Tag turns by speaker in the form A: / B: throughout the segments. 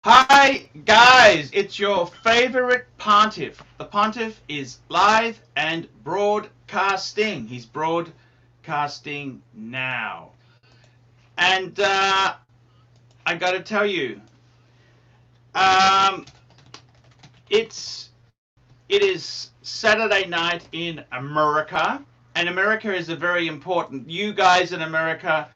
A: Hi guys, it's your favorite pontiff. The pontiff is live and broadcasting. He's broadcasting now. And I gotta tell you, it is Saturday night in America, and America is a very important, you guys in America,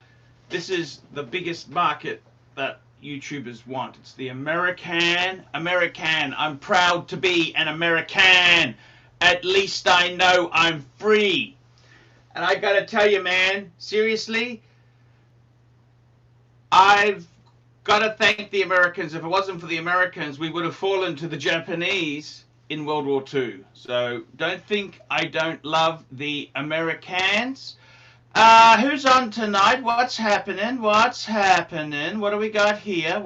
A: this is the biggest market that YouTubers want. It's the American. I'm proud to be an American. At least I know I'm free. And I gotta tell you, man, seriously, I've gotta thank the Americans. If it wasn't for the Americans, we would have fallen to the Japanese in World War II. So don't think I don't love the Americans. Who's on tonight? What's happening? What do we got here?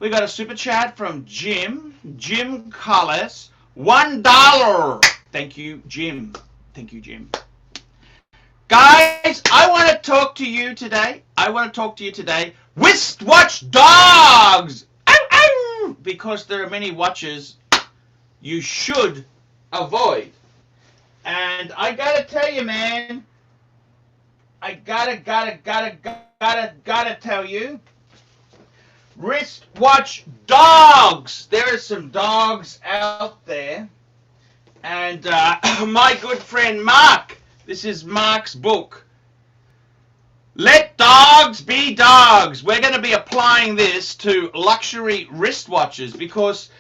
A: We got a super chat from Jim Collis. $1. Thank you, Jim. Guys, I want to talk to you today. Wristwatch dogs! Ow, ow! Because there are many watches you should avoid. And I gotta tell you, man, I gotta tell you, wristwatch dogs. There are some dogs out there, and my good friend Mark. This is Mark's book. Let dogs be dogs. We're going to be applying this to luxury wristwatches because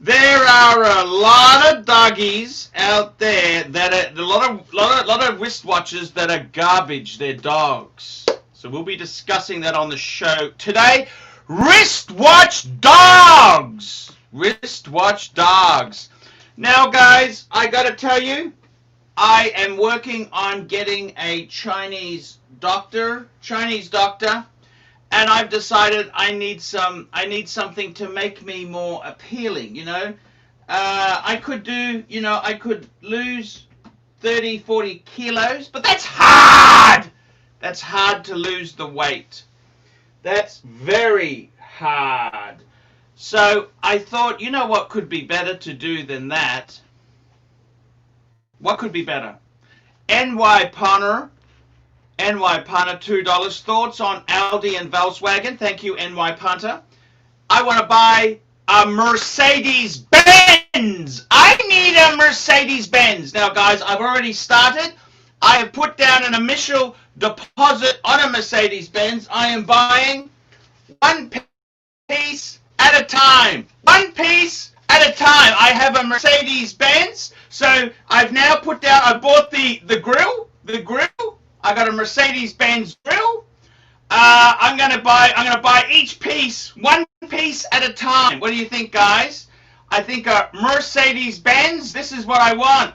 A: there are a lot of doggies out there that are a lot of wristwatches that are garbage. They're dogs. So we'll be discussing that on the show today. Wristwatch dogs. Now, guys, I got to tell you, I am working on getting a Chinese doctor, and I've decided I need something to make me more appealing, you know. I could lose 30, 40 kilos, but that's hard. That's hard to lose the weight. That's very hard. So I thought, you know what could be better to do than that? What could be better? NY Panerai, $2. Thoughts on Audi and Volkswagen? Thank you, NY Punter. I want to buy a Mercedes-Benz. I need a Mercedes-Benz. Now, guys, I've already started. I have put down an initial deposit on a Mercedes-Benz. I am buying one piece at a time. I have a Mercedes-Benz. So I've now put down, I bought the grill. I got a Mercedes-Benz grill. I'm gonna buy each piece, one piece at a time. What do you think, guys? I think a Mercedes-Benz. This is what I want.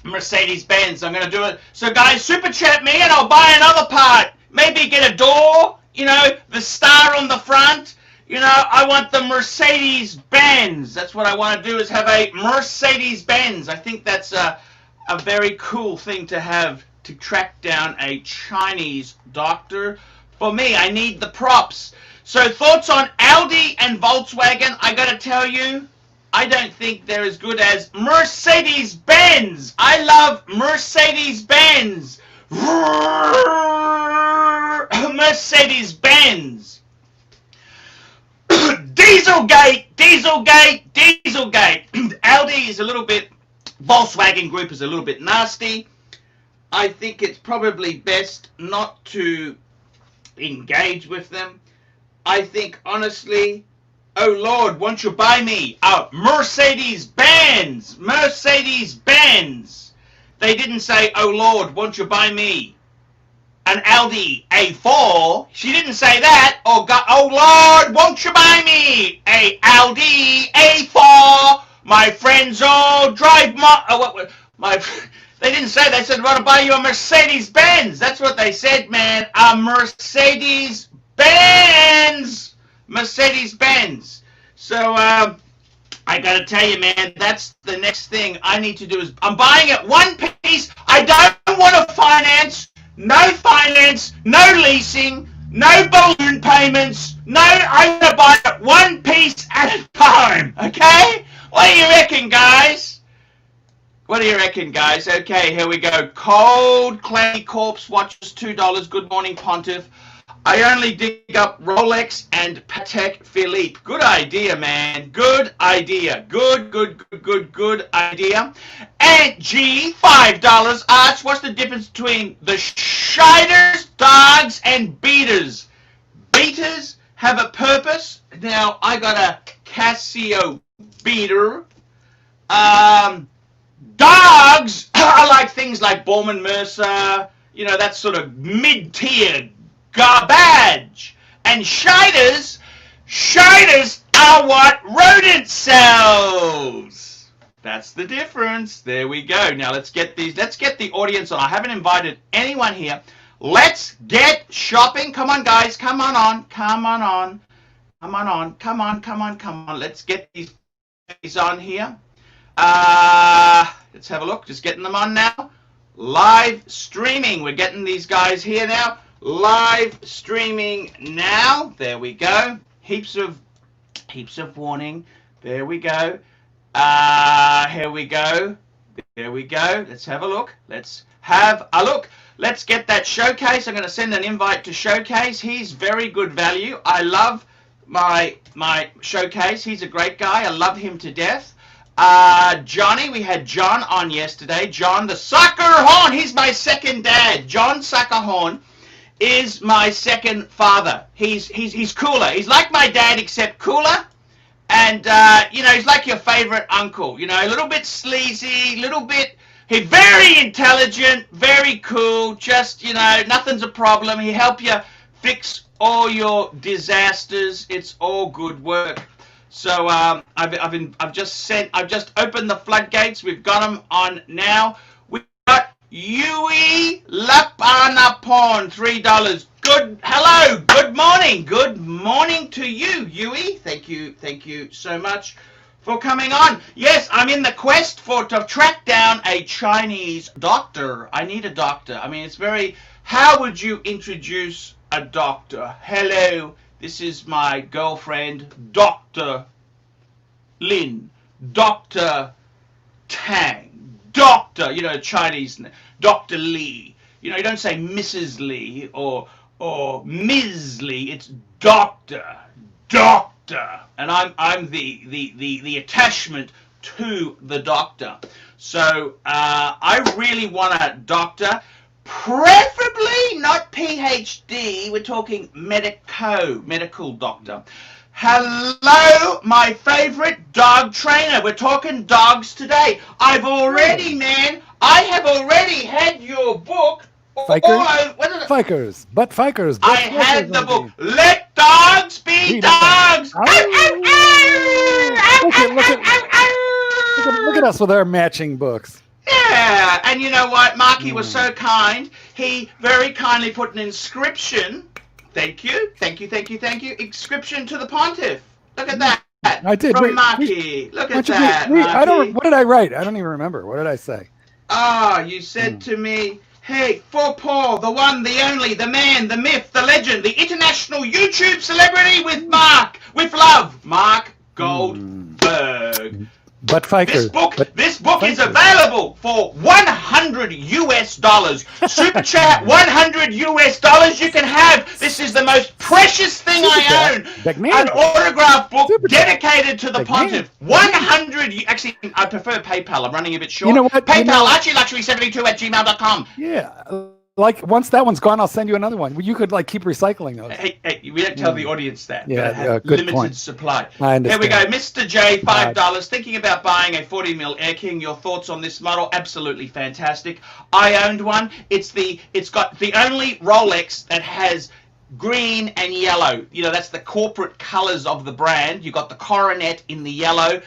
A: Mercedes-Benz. I'm gonna do it. So, guys, super chat me, and I'll buy another part. Maybe get a door. You know, the star on the front. You know, I want the Mercedes-Benz. That's what I want to do, is have a Mercedes-Benz. I think that's a very cool thing to have, to track down a Chinese doctor. For me, I need the props. So thoughts on Audi and Volkswagen? I got to tell you, I don't think they're as good as Mercedes-Benz. I love Mercedes-Benz. Mercedes-Benz. Dieselgate. Audi is a little bit, Volkswagen Group is a little bit nasty. I think it's probably best not to engage with them. I think, honestly, oh Lord, won't you buy me a Mercedes-Benz? They didn't say, oh Lord, won't you buy me an Audi A4. She didn't say that. Oh God, oh Lord, won't you buy me a Audi A4? My friends all drive they didn't say. They said, want to buy you a Mercedes-Benz. That's what they said, man. A Mercedes-Benz. So I gotta tell you, man, that's the next thing I need to do. Is I'm buying it one piece. I don't want to finance. No finance, no leasing, No balloon payments. No, I'm going to buy it one piece at a time. Okay? What do you reckon, guys? What do you reckon, guys? Okay, here we go. Cold Clay Corpse watches, $2. Good morning, Pontiff. I only dig up Rolex and Patek Philippe. Good idea, man. Good idea. Good idea. And G, $5. Arch, what's the difference between the Shiders, dogs, and beaters? Beaters have a purpose. Now, I got a Casio beater. Dogs, I like things like Bowman Mercer, you know, that sort of mid-tier garbage. And Shiders are what rodent sells. That's the difference. There we go. Now let's get the audience on. I haven't invited anyone here. Let's get shopping. Come on, guys. Come on. Let's get these on here. Let's have a look. Just getting them on now. Live streaming. We're getting these guys here now. Live streaming now. There we go. Heaps of warning. There we go. Here we go. There we go. Let's have a look. Let's have a look. Let's get that Showcase. I'm going to send an invite to Showcase. He's very good value. I love my Showcase. He's a great guy. I love him to death. Johnny, we had John on yesterday. John the Sucker Horn. He's my second dad. John Sucker Horn is my second father. He's cooler. He's like my dad except cooler. And you know, he's like your favorite uncle. You know, a little bit sleazy, he's very intelligent, very cool. Just, you know, nothing's a problem. He help you fix all your disasters. It's all good work. So I've just opened the floodgates. We've got them on now. We've got Yui Lapanapon, $3. Hello, good morning to you, Yui. Thank you so much for coming on. Yes, I'm in the quest to track down a Chinese doctor. I need a doctor. I mean, it's very. How would you introduce a doctor? Hello. This is my girlfriend, Dr. Lin, Dr. Tang, Dr. You know, Chinese, Dr. Lee. You know, you don't say Mrs. Lee or Ms. Lee. It's Doctor. And I'm the attachment to the doctor. So I really want a doctor. Preferably not PhD, we're talking medical doctor. Hello, my favorite dog trainer. We're talking dogs today. I have already had your book.
B: Fikers.
A: I had the book. Let dogs be dogs.
B: Look at us with our matching books.
A: Yeah, and you know what? Marky was so kind. He very kindly put an inscription. Thank you. Inscription to the Pontiff. Look at that.
B: I did.
A: From Marky. Look at that.
B: What did I write? I don't even remember. What did I say?
A: You said to me, hey, for Paul, the one, the only, the man, the myth, the legend, the international YouTube celebrity with love, Mark Goldberg.
B: But Fikers.
A: This book is available for $100. Super chat, $100. You can have. This is the most precious thing I own. An autograph book dedicated to the Pontiff. 100. Actually, I prefer PayPal. I'm running a bit short.
B: You know what?
A: PayPal, archieluxury72@gmail.com.
B: Yeah. Like, once that one's gone, I'll send you another one. You could, like, keep recycling those.
A: Hey, we don't tell the audience that.
B: Yeah, good
A: limited
B: point.
A: supply.
B: I understand.
A: Here we go. Mr. J, $5. Thinking about buying a 40mm Air King. Your thoughts on this model? Absolutely fantastic. I owned one. It's got the only Rolex that has green and yellow. You know, that's the corporate colors of the brand. You got the coronet in the yellow.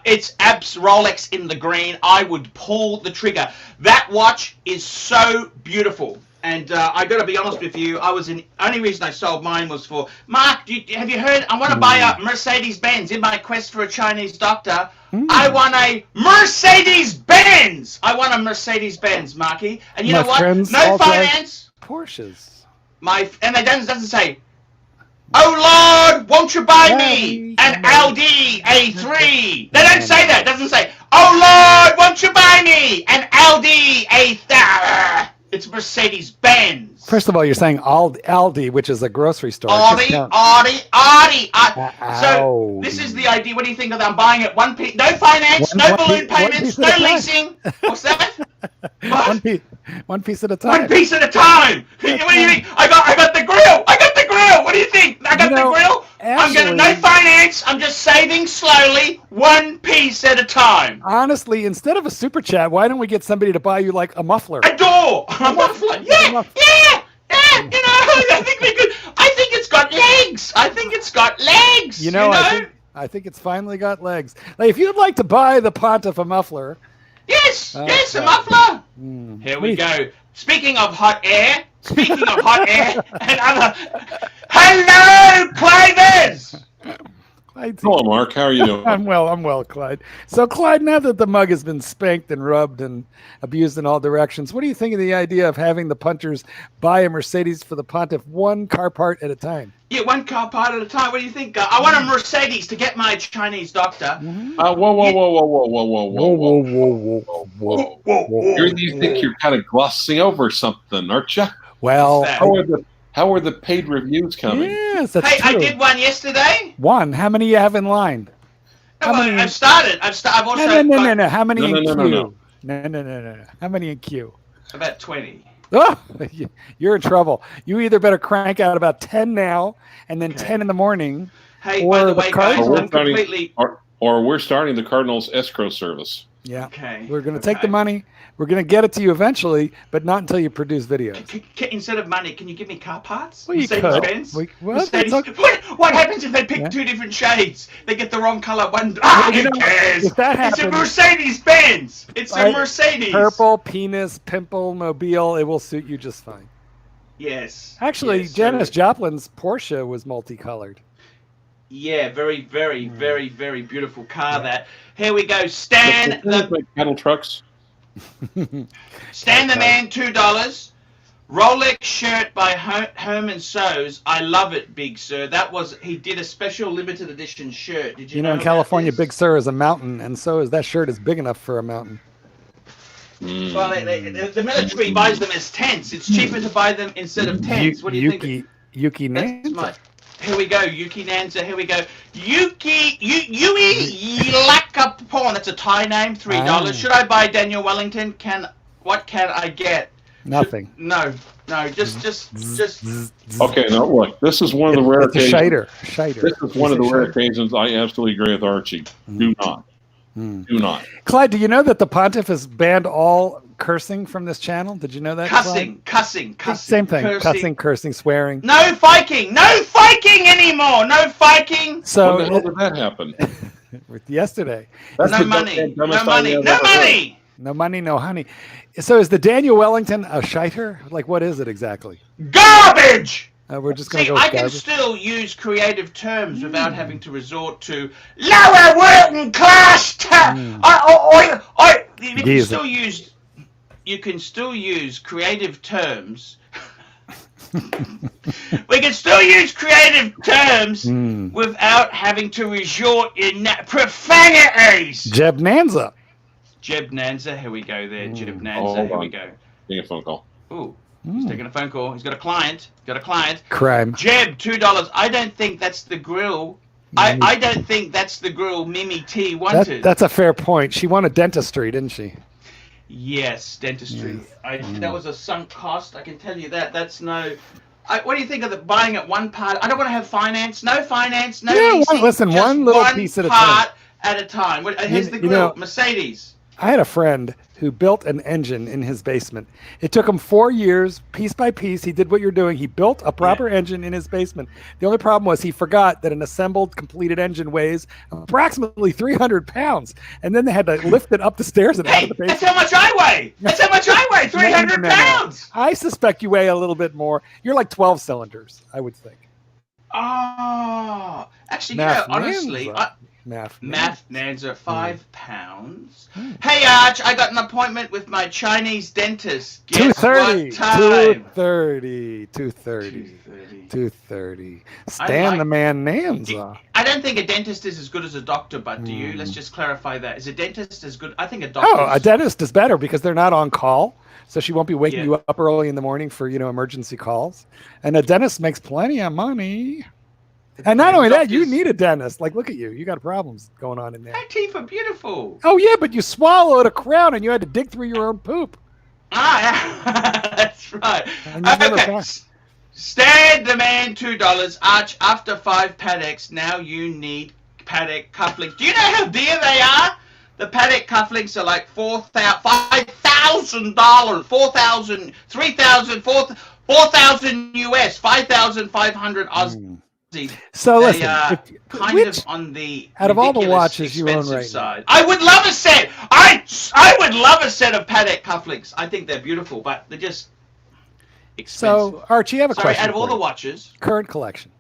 A: It's Rolex in the green. I would pull the trigger. That watch is so beautiful. And I got to be honest with you, only reason I sold mine was for, Mark, have you heard? I want to buy a Mercedes-Benz in my quest for a Chinese doctor. I want a Mercedes-Benz. Marky. And you know what? No finance.
B: Porsches.
A: and it doesn't say, "Oh Lord, won't you buy me an Audi A3?" They don't say that. It doesn't say, "Oh Lord, won't you buy me an Audi A3?" It's Mercedes-Benz.
B: First of all, you're saying Aldi, which is a grocery store.
A: Audi. So this is the idea. What do you think of that? I'm buying it one piece, no finance, no balloon payments, no leasing. What's that? What?
B: One piece at a time.
A: One piece at a time. What do you think? I got the grill. What do you think? I got the grill. I'm getting no finance. I'm just saving slowly, one piece at a time.
B: Honestly, instead of a super chat, why don't we get somebody to buy you like a muffler?
A: A door. A muffler. Yeah. You know, I think we could. I think it's got legs.
B: I think it's finally got legs. Like, if you'd like to buy the Pontiff a muffler.
A: Yes, a muffler. Here we go. Speaking of hot air and other. Hello, Clivers!
C: Hello, Mark. How are you doing?
B: I'm well, Clyde. So, Clyde, now that the mug has been spanked and rubbed and abused in all directions, what do you think of the idea of having the punters buy a Mercedes for the Pontiff one car part at a time?
A: Yeah, one car part at a time. What do you think? I want a Mercedes to get my Chinese doctor.
C: Whoa. You think you're kind of glossing over something, aren't you?
B: Well,
C: how are the paid reviews coming?
B: Yes, that's true.
A: I did one yesterday.
B: One. How many you have in line?
A: I've started. I've also
B: No. How many in queue?
C: No.
B: How many in queue?
A: About 20.
B: Oh, you're in trouble. You either better crank out about 10 now and then 10 in the morning.
A: Hey, by the way, guys, I'm completely...
C: Or we're starting the Cardinals escrow service.
B: Yeah.
A: Okay.
B: We're going to take the money. We're going to get it to you eventually, but not until you produce videos.
A: Instead of money, can you give me car parts?
B: Well, you could.
A: What happens if they pick two different shades? They get the wrong color. Who cares?
B: If that happens,
A: it's a Mercedes-Benz. It's a Mercedes.
B: Purple, penis, pimple, mobile. It will suit you just fine.
A: Yes.
B: Actually,
A: yes,
B: Janis Joplin's Porsche was multicolored.
A: Yeah, very, very, very, very beautiful car. That. Here we go. Stan the
C: cattle trucks.
A: Stan the Man, $2. Rolex shirt by Herman Sows. I love it, Big Sir. He did a special limited edition shirt. Did you know
B: in California, Big Sir is a mountain, and so is that shirt is big enough for a mountain.
A: Well, the military buys them as tents. It's cheaper to buy them instead of tents. What do you think?
B: Yuki Nanza.
A: Here we go, Yuki Nanza. Here we go, Yui Lakapon. That's a Thai name. $3. Should I buy Daniel Wellington? What can I get?
B: Nothing.
A: No. Just.
C: Okay, now look. This is one of the rare occasions.
B: Shider.
C: This is one of the rare occasions I absolutely agree with Archie. Do not. Do not.
B: Clyde, do you know that the Pontiff has banned all cursing from this channel? Did you know that?
A: Cussing.
B: Same thing. Cursing, swearing.
A: No fighting anymore. No fighting.
B: So
C: when the hell did that happen?
B: Yesterday.
A: No money,
B: no honey. So is the Daniel Wellington a shiter? Like, what is it exactly?
A: Garbage.
B: We're just going to go.
A: I can still use creative terms without having to resort to lower working class. You can still use creative terms. We can still use creative terms without having to resort in profanities.
B: Jeb Nanza,
A: here we go there. Jeb Nanza, here we go.
C: Getting a phone call.
A: Ooh. He's taking a phone call. He's got a client.
B: Crime.
A: Jeb, $2. I don't think that's the grill. I don't think that's the grill Mimi T wanted.
B: That's a fair point. She wanted dentistry, didn't she?
A: Yes, dentistry. That was a sunk cost. I can tell you that. That's no. What do you think of buying it one part? I don't want to have finance. No leasing.
B: Listen, one little piece at a time.
A: Part at a time. Here's the grill. Mercedes.
B: I had a friend who built an engine in his basement. It took him 4 years, piece by piece. He did what you're doing. He built a proper engine in his basement. The only problem was he forgot that an assembled, completed engine weighs approximately 300 pounds. And then they had to lift it up the stairs and out of the basement.
A: That's how much I weigh. 300 pounds.
B: I suspect you weigh a little bit more. You're like 12 cylinders, I would think.
A: Oh. Actually, honestly,
B: Math
A: Nanza, £5. Hey, Arch, I got an appointment with my Chinese dentist. Guess
B: 2:30.
A: what time?
B: 2:30. Stan the man Nanza.
A: I don't think a dentist is as good as a doctor, but do you? Let's just clarify that. Is a dentist as good? I think a doctor.
B: Oh, a dentist is better because they're not on call. So she won't be waking you up early in the morning for, emergency calls. And a dentist makes plenty of money. And not only that, you need a dentist. Like, look at you. You got problems going on in there.
A: My teeth are beautiful.
B: Oh, yeah, but you swallowed a crown and you had to dig through your own poop.
A: That's right. Okay. Stan the man, $2. Arch, after 5 paddocks, now you need paddock cufflinks. Do you know how dear they are? The paddock cufflinks are like $5,000, 4,000, 3,000, 4,000 US, 5,500 Aussie.
B: So listen,
A: on the
B: out of all the watches you own right
A: now, I would love a set. I would love a set of paddock cufflinks. I think they're beautiful, but they're just expensive.
B: So Archie, I have a question.
A: Out of all the watches,
B: current collection,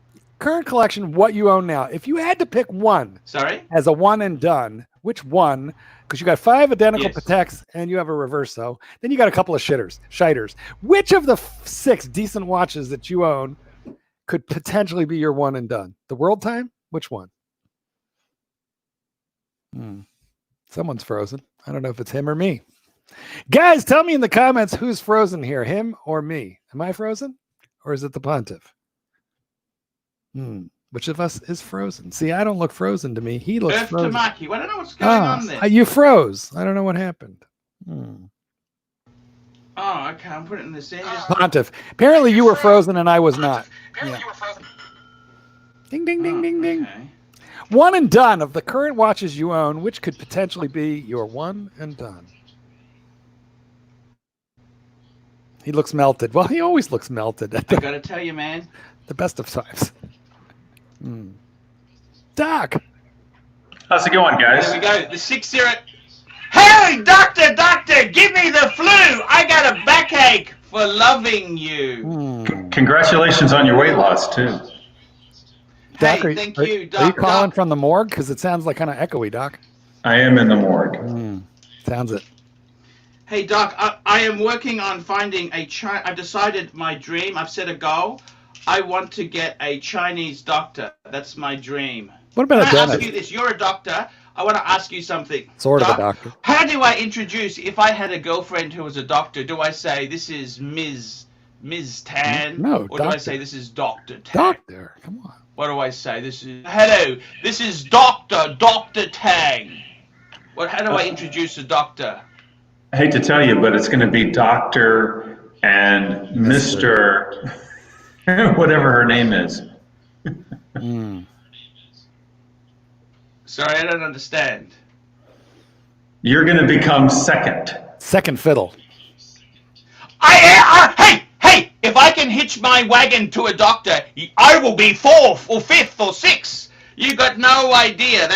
B: what you own now. If you had to pick one, as a one and done, which one? Because you got 5 identical Pateks and you have a Reverso. Then you got a couple of shiters. Which of the 6 decent watches that you own could potentially be your one and done? The World Time? Which one? Someone's frozen. I don't know if it's him or me. Guys, tell me in the comments who's frozen here, him or me. Am I frozen? Or is it the Pontiff? Which of us is frozen? See, I don't look frozen to me. He looks frozen.
A: Tamaki. Well, I don't know what's going on there.
B: You froze. I don't know what happened.
A: Oh, okay. I'm putting this in.
B: Pontiff. Apparently you were frozen and I was not. Yeah. Ding, ding, ding, ding, ding.
A: Okay.
B: One and done of the current watches you own, which could potentially be your one and done. He looks melted. Well, he always looks melted.
A: I got to tell you, man.
B: The best of times. Doc.
D: How's it going, guys?
A: There we go. The 60. Hey, doctor, give me the flu. I got a backache for loving you.
D: Congratulations on your weight loss, too.
B: Doc,
A: hey, thank you, Doc.
B: Are you calling from the morgue? Because it sounds like kind of echoey, Doc.
D: I am in the morgue.
B: Sounds it.
A: Hey, Doc, I am working on finding I've decided my dream. I've set a goal. I want to get a Chinese doctor. That's my dream.
B: What about a dentist?
A: Ask you this. You're a doctor. I want to ask you something.
B: Sort of a doctor.
A: How do I introduce, if I had a girlfriend who was a doctor, do I say this is Ms. Tan?
B: No,
A: or
B: doctor.
A: do I say this is Dr. Tan?
B: Doctor, come on.
A: What do I say? Hello, this is Dr. Tang. How do I introduce a doctor?
D: I hate to tell you, but it's going to be Dr. and Mr. whatever her name is.
A: Sorry, I don't understand.
D: You're going to become second.
B: Second fiddle.
A: Hey! If I can hitch my wagon to a doctor, I will be 4th or 5th or 6th. You got no idea.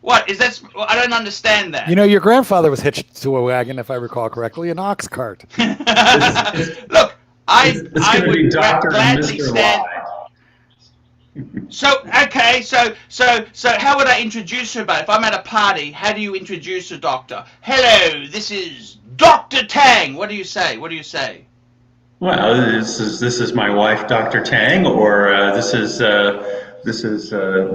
A: What is that? I don't understand that.
B: Your grandfather was hitched to a wagon, if I recall correctly, an ox cart.
A: Look, I would gladly stand. So how would I introduce her? But if I'm at a party, how do you introduce a doctor? Hello, this is Dr. Tang. What do you say?
D: Well, this is my wife, Dr. Tang, or this is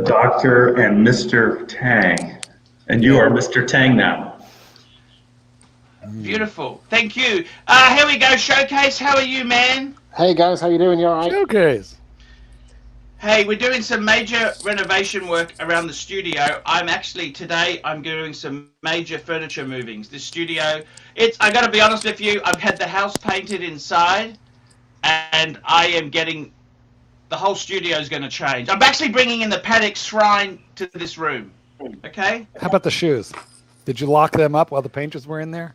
D: Dr. and Mr. Tang, and you are Mr. Tang now.
A: Beautiful, thank you. Here we go, Showcase. How are you, man?
E: Hey guys, how you doing? You all right?
B: Showcase.
A: Hey, we're doing some major renovation work around the studio. I'm doing some major furniture movings. This studio, I gotta be honest with you, I've had the house painted inside, and I am getting, the whole studio is gonna change. I'm actually bringing in the Paddock Shrine to this room, okay?
B: How about the shoes? Did you lock them up while the painters were in there?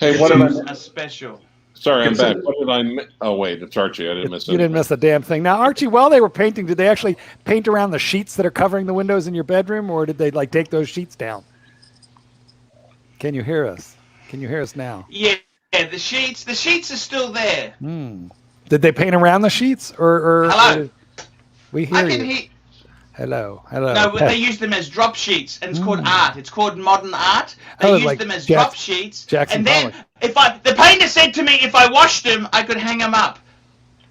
C: Hey,
A: what about a special?
C: Sorry, I'm back. What did I miss? Oh, wait, it's Archie. I didn't miss it.
B: You didn't miss a damn thing. Now, Archie, while they were painting, did they actually paint around the sheets that are covering the windows in your bedroom, or did they take those sheets down? Can you hear us? Can you hear us now?
A: Yeah, the sheets are still there.
B: Did they paint around the sheets, or
A: hello?
B: We hear you. Hello.
A: No, they use them as drop sheets, and it's called art. It's called modern art. They use them as drop sheets.
B: Jackson
A: and then, the painter said to me, if I washed them, I could hang them up.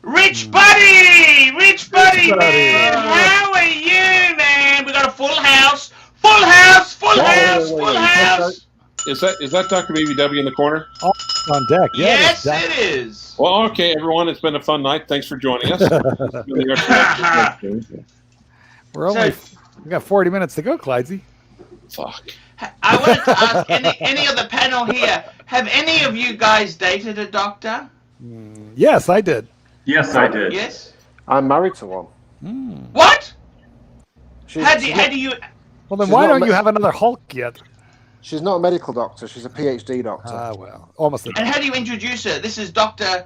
A: Rich buddy, man, how are you, man? We got a full house.
C: Is that Dr. Baby W in the corner?
B: Oh, on deck. Yeah,
A: yes, it is.
C: Well, okay, everyone. It's been a fun night. Thanks for joining us.
B: We got 40 minutes to go, Clydesy.
C: Fuck.
A: I wanted to ask any of the panel here, have any of you guys dated a doctor?
B: Yes, I did.
D: Yes, I did.
A: Yes?
E: I'm married to one.
A: What?
E: She's,
A: How do you...
B: Well, then
E: She's
B: why
E: not
B: don't you have another Hulk yet?
E: She's not a medical doctor. She's a PhD doctor.
B: Ah, well, almost.
A: And how do you introduce her? This is Dr.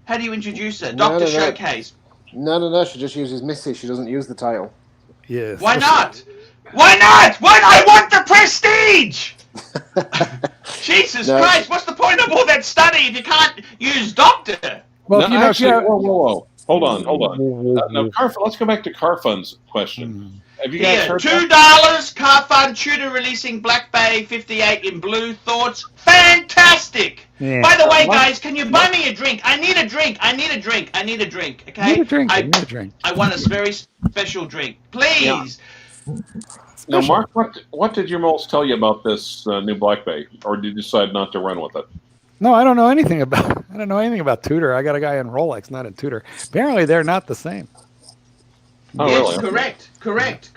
A: How do you introduce her?
E: No,
A: Dr.
E: no.
A: Showcase.
E: No. She just uses Missy. She doesn't use the title.
B: Yes.
A: Why not? Why not? I want the prestige! Jesus Christ, what's the point of all that study if you can't use doctor?
B: Well,
C: No, actually, whoa. Hold on. Now, let's go back to Carfun's question. Have you guys heard
A: $2 Car Fund Tudor releasing Black Bay 58 in blue. Thoughts? Fantastic!
B: Yeah.
A: By the way, guys, can you buy me a drink? I need a drink. Okay?
B: I need a drink.
A: I want a very special drink. Please.
C: Yeah. Now, Mark, what did your moles tell you about this new Black Bay, or did you decide not to run with it?
B: No, I don't know anything about Tudor. I got a guy in Rolex, not in Tudor. Apparently, they're not the same.
C: Oh,
A: yes,
C: really?
A: Correct.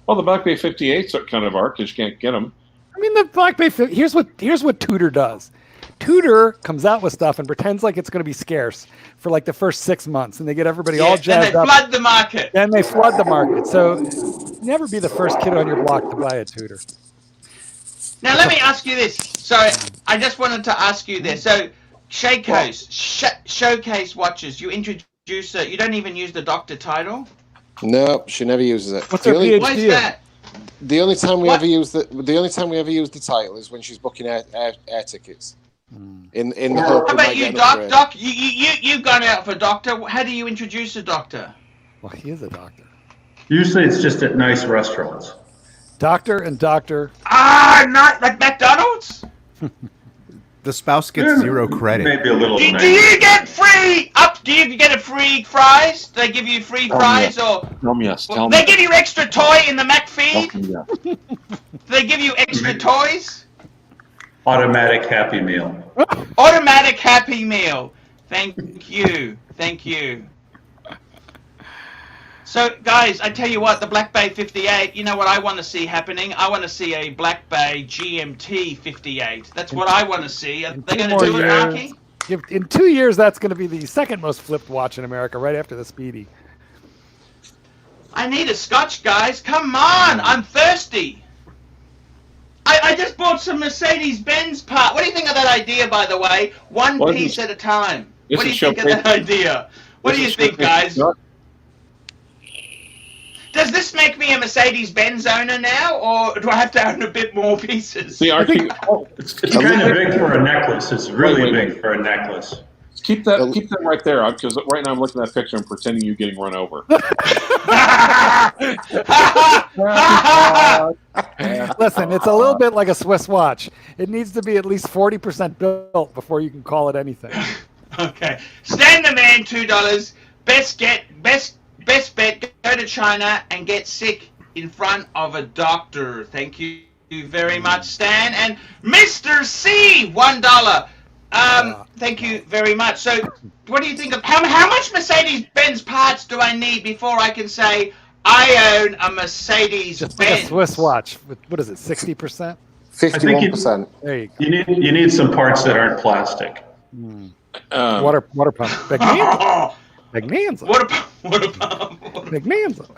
C: Well, the Black Bay 58s are kind of arc because you can't get them.
B: I mean, the Black Bay. Here's what Tudor does. Tudor comes out with stuff and pretends like it's going to be scarce for like the first 6 months, and they get everybody all jazzed up.
A: And they flood the market.
B: Then they flood the market. So never be the first kid on your block to buy a Tudor.
A: Now let me ask you this. So I just wanted to ask you this. So showcase watches. You introduce it. You don't even use the doctor title.
E: No, she never uses it.
B: What's her PhD?
A: Why is that?
E: The only time we ever use the title is when she's booking air tickets. In the hope.
A: How about you, Doc? You've gone out for doctor. How do you introduce a doctor?
B: Well, he is a doctor.
D: Usually it's just at nice restaurants.
B: Doctor and doctor.
A: Not like McDonald's?
F: The spouse gets 0 credit.
D: Maybe a little.
A: Do you get free Do you get a free fries? Do they give you free fries or?
C: Yes.
A: They give you extra toy in the McFeed?
C: Yes.
A: Do they give you extra toys?
D: Automatic Happy Meal.
A: Automatic Happy Meal. Thank you. So, guys, I tell you what, the Black Bay 58, you know what I want to see happening? I want to see a Black Bay GMT 58. That's what I want to see. Are they going to do it, Archie?
B: In 2 years, that's going to be the second most flipped watch in America, right after the Speedy.
A: I need a scotch, guys. Come on. I'm thirsty. I just bought some Mercedes-Benz part. What do you think of that idea, by the way? One piece at a time. What do you think of that idea? What do you think, guys? Does this make me a Mercedes-Benz owner now, or do I have to own a bit more pieces?
C: See, Archie,
D: it's kind of big for a necklace. It's really big for a necklace.
C: Keep that right there, because right now I'm looking at that picture and pretending you're getting run over.
B: Listen, it's a little bit like a Swiss watch. It needs to be at least 40% built before you can call it anything.
A: Okay. Stand the man, $2. Best bet, go to China and get sick in front of a doctor. Thank you very much, Stan. And Mr. C, $1. Thank you very much. So, what do you think of how much Mercedes-Benz parts do I need before I can say I own a Mercedes-Benz?
B: Just like a Swiss watch. What is it, 60%?
E: 51%.
B: There you go.
D: You need some parts that aren't plastic.
B: Water pump. Magnanza.
A: Water pump.
B: Magnanza.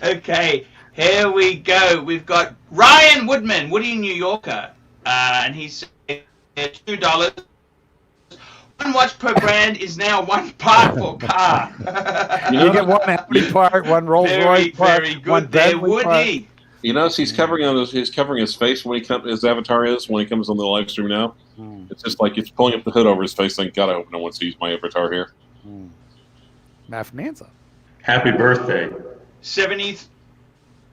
A: Okay, here we go. We've got Ryan Woodman, Woody New Yorker, and he said $2. One watch per brand is now one part for car.
B: You get one Audi part, one Rolls Royce part,
A: very good
B: one
A: there,
B: Bentley
A: Woody.
B: part.
C: You notice he's covering his face when he comes. His avatar is when he comes on the live stream now. It's just like he's pulling up the hood over his face. Thank God I hope no one sees my avatar here.
B: Magnanza.
D: Happy birthday.
A: 70.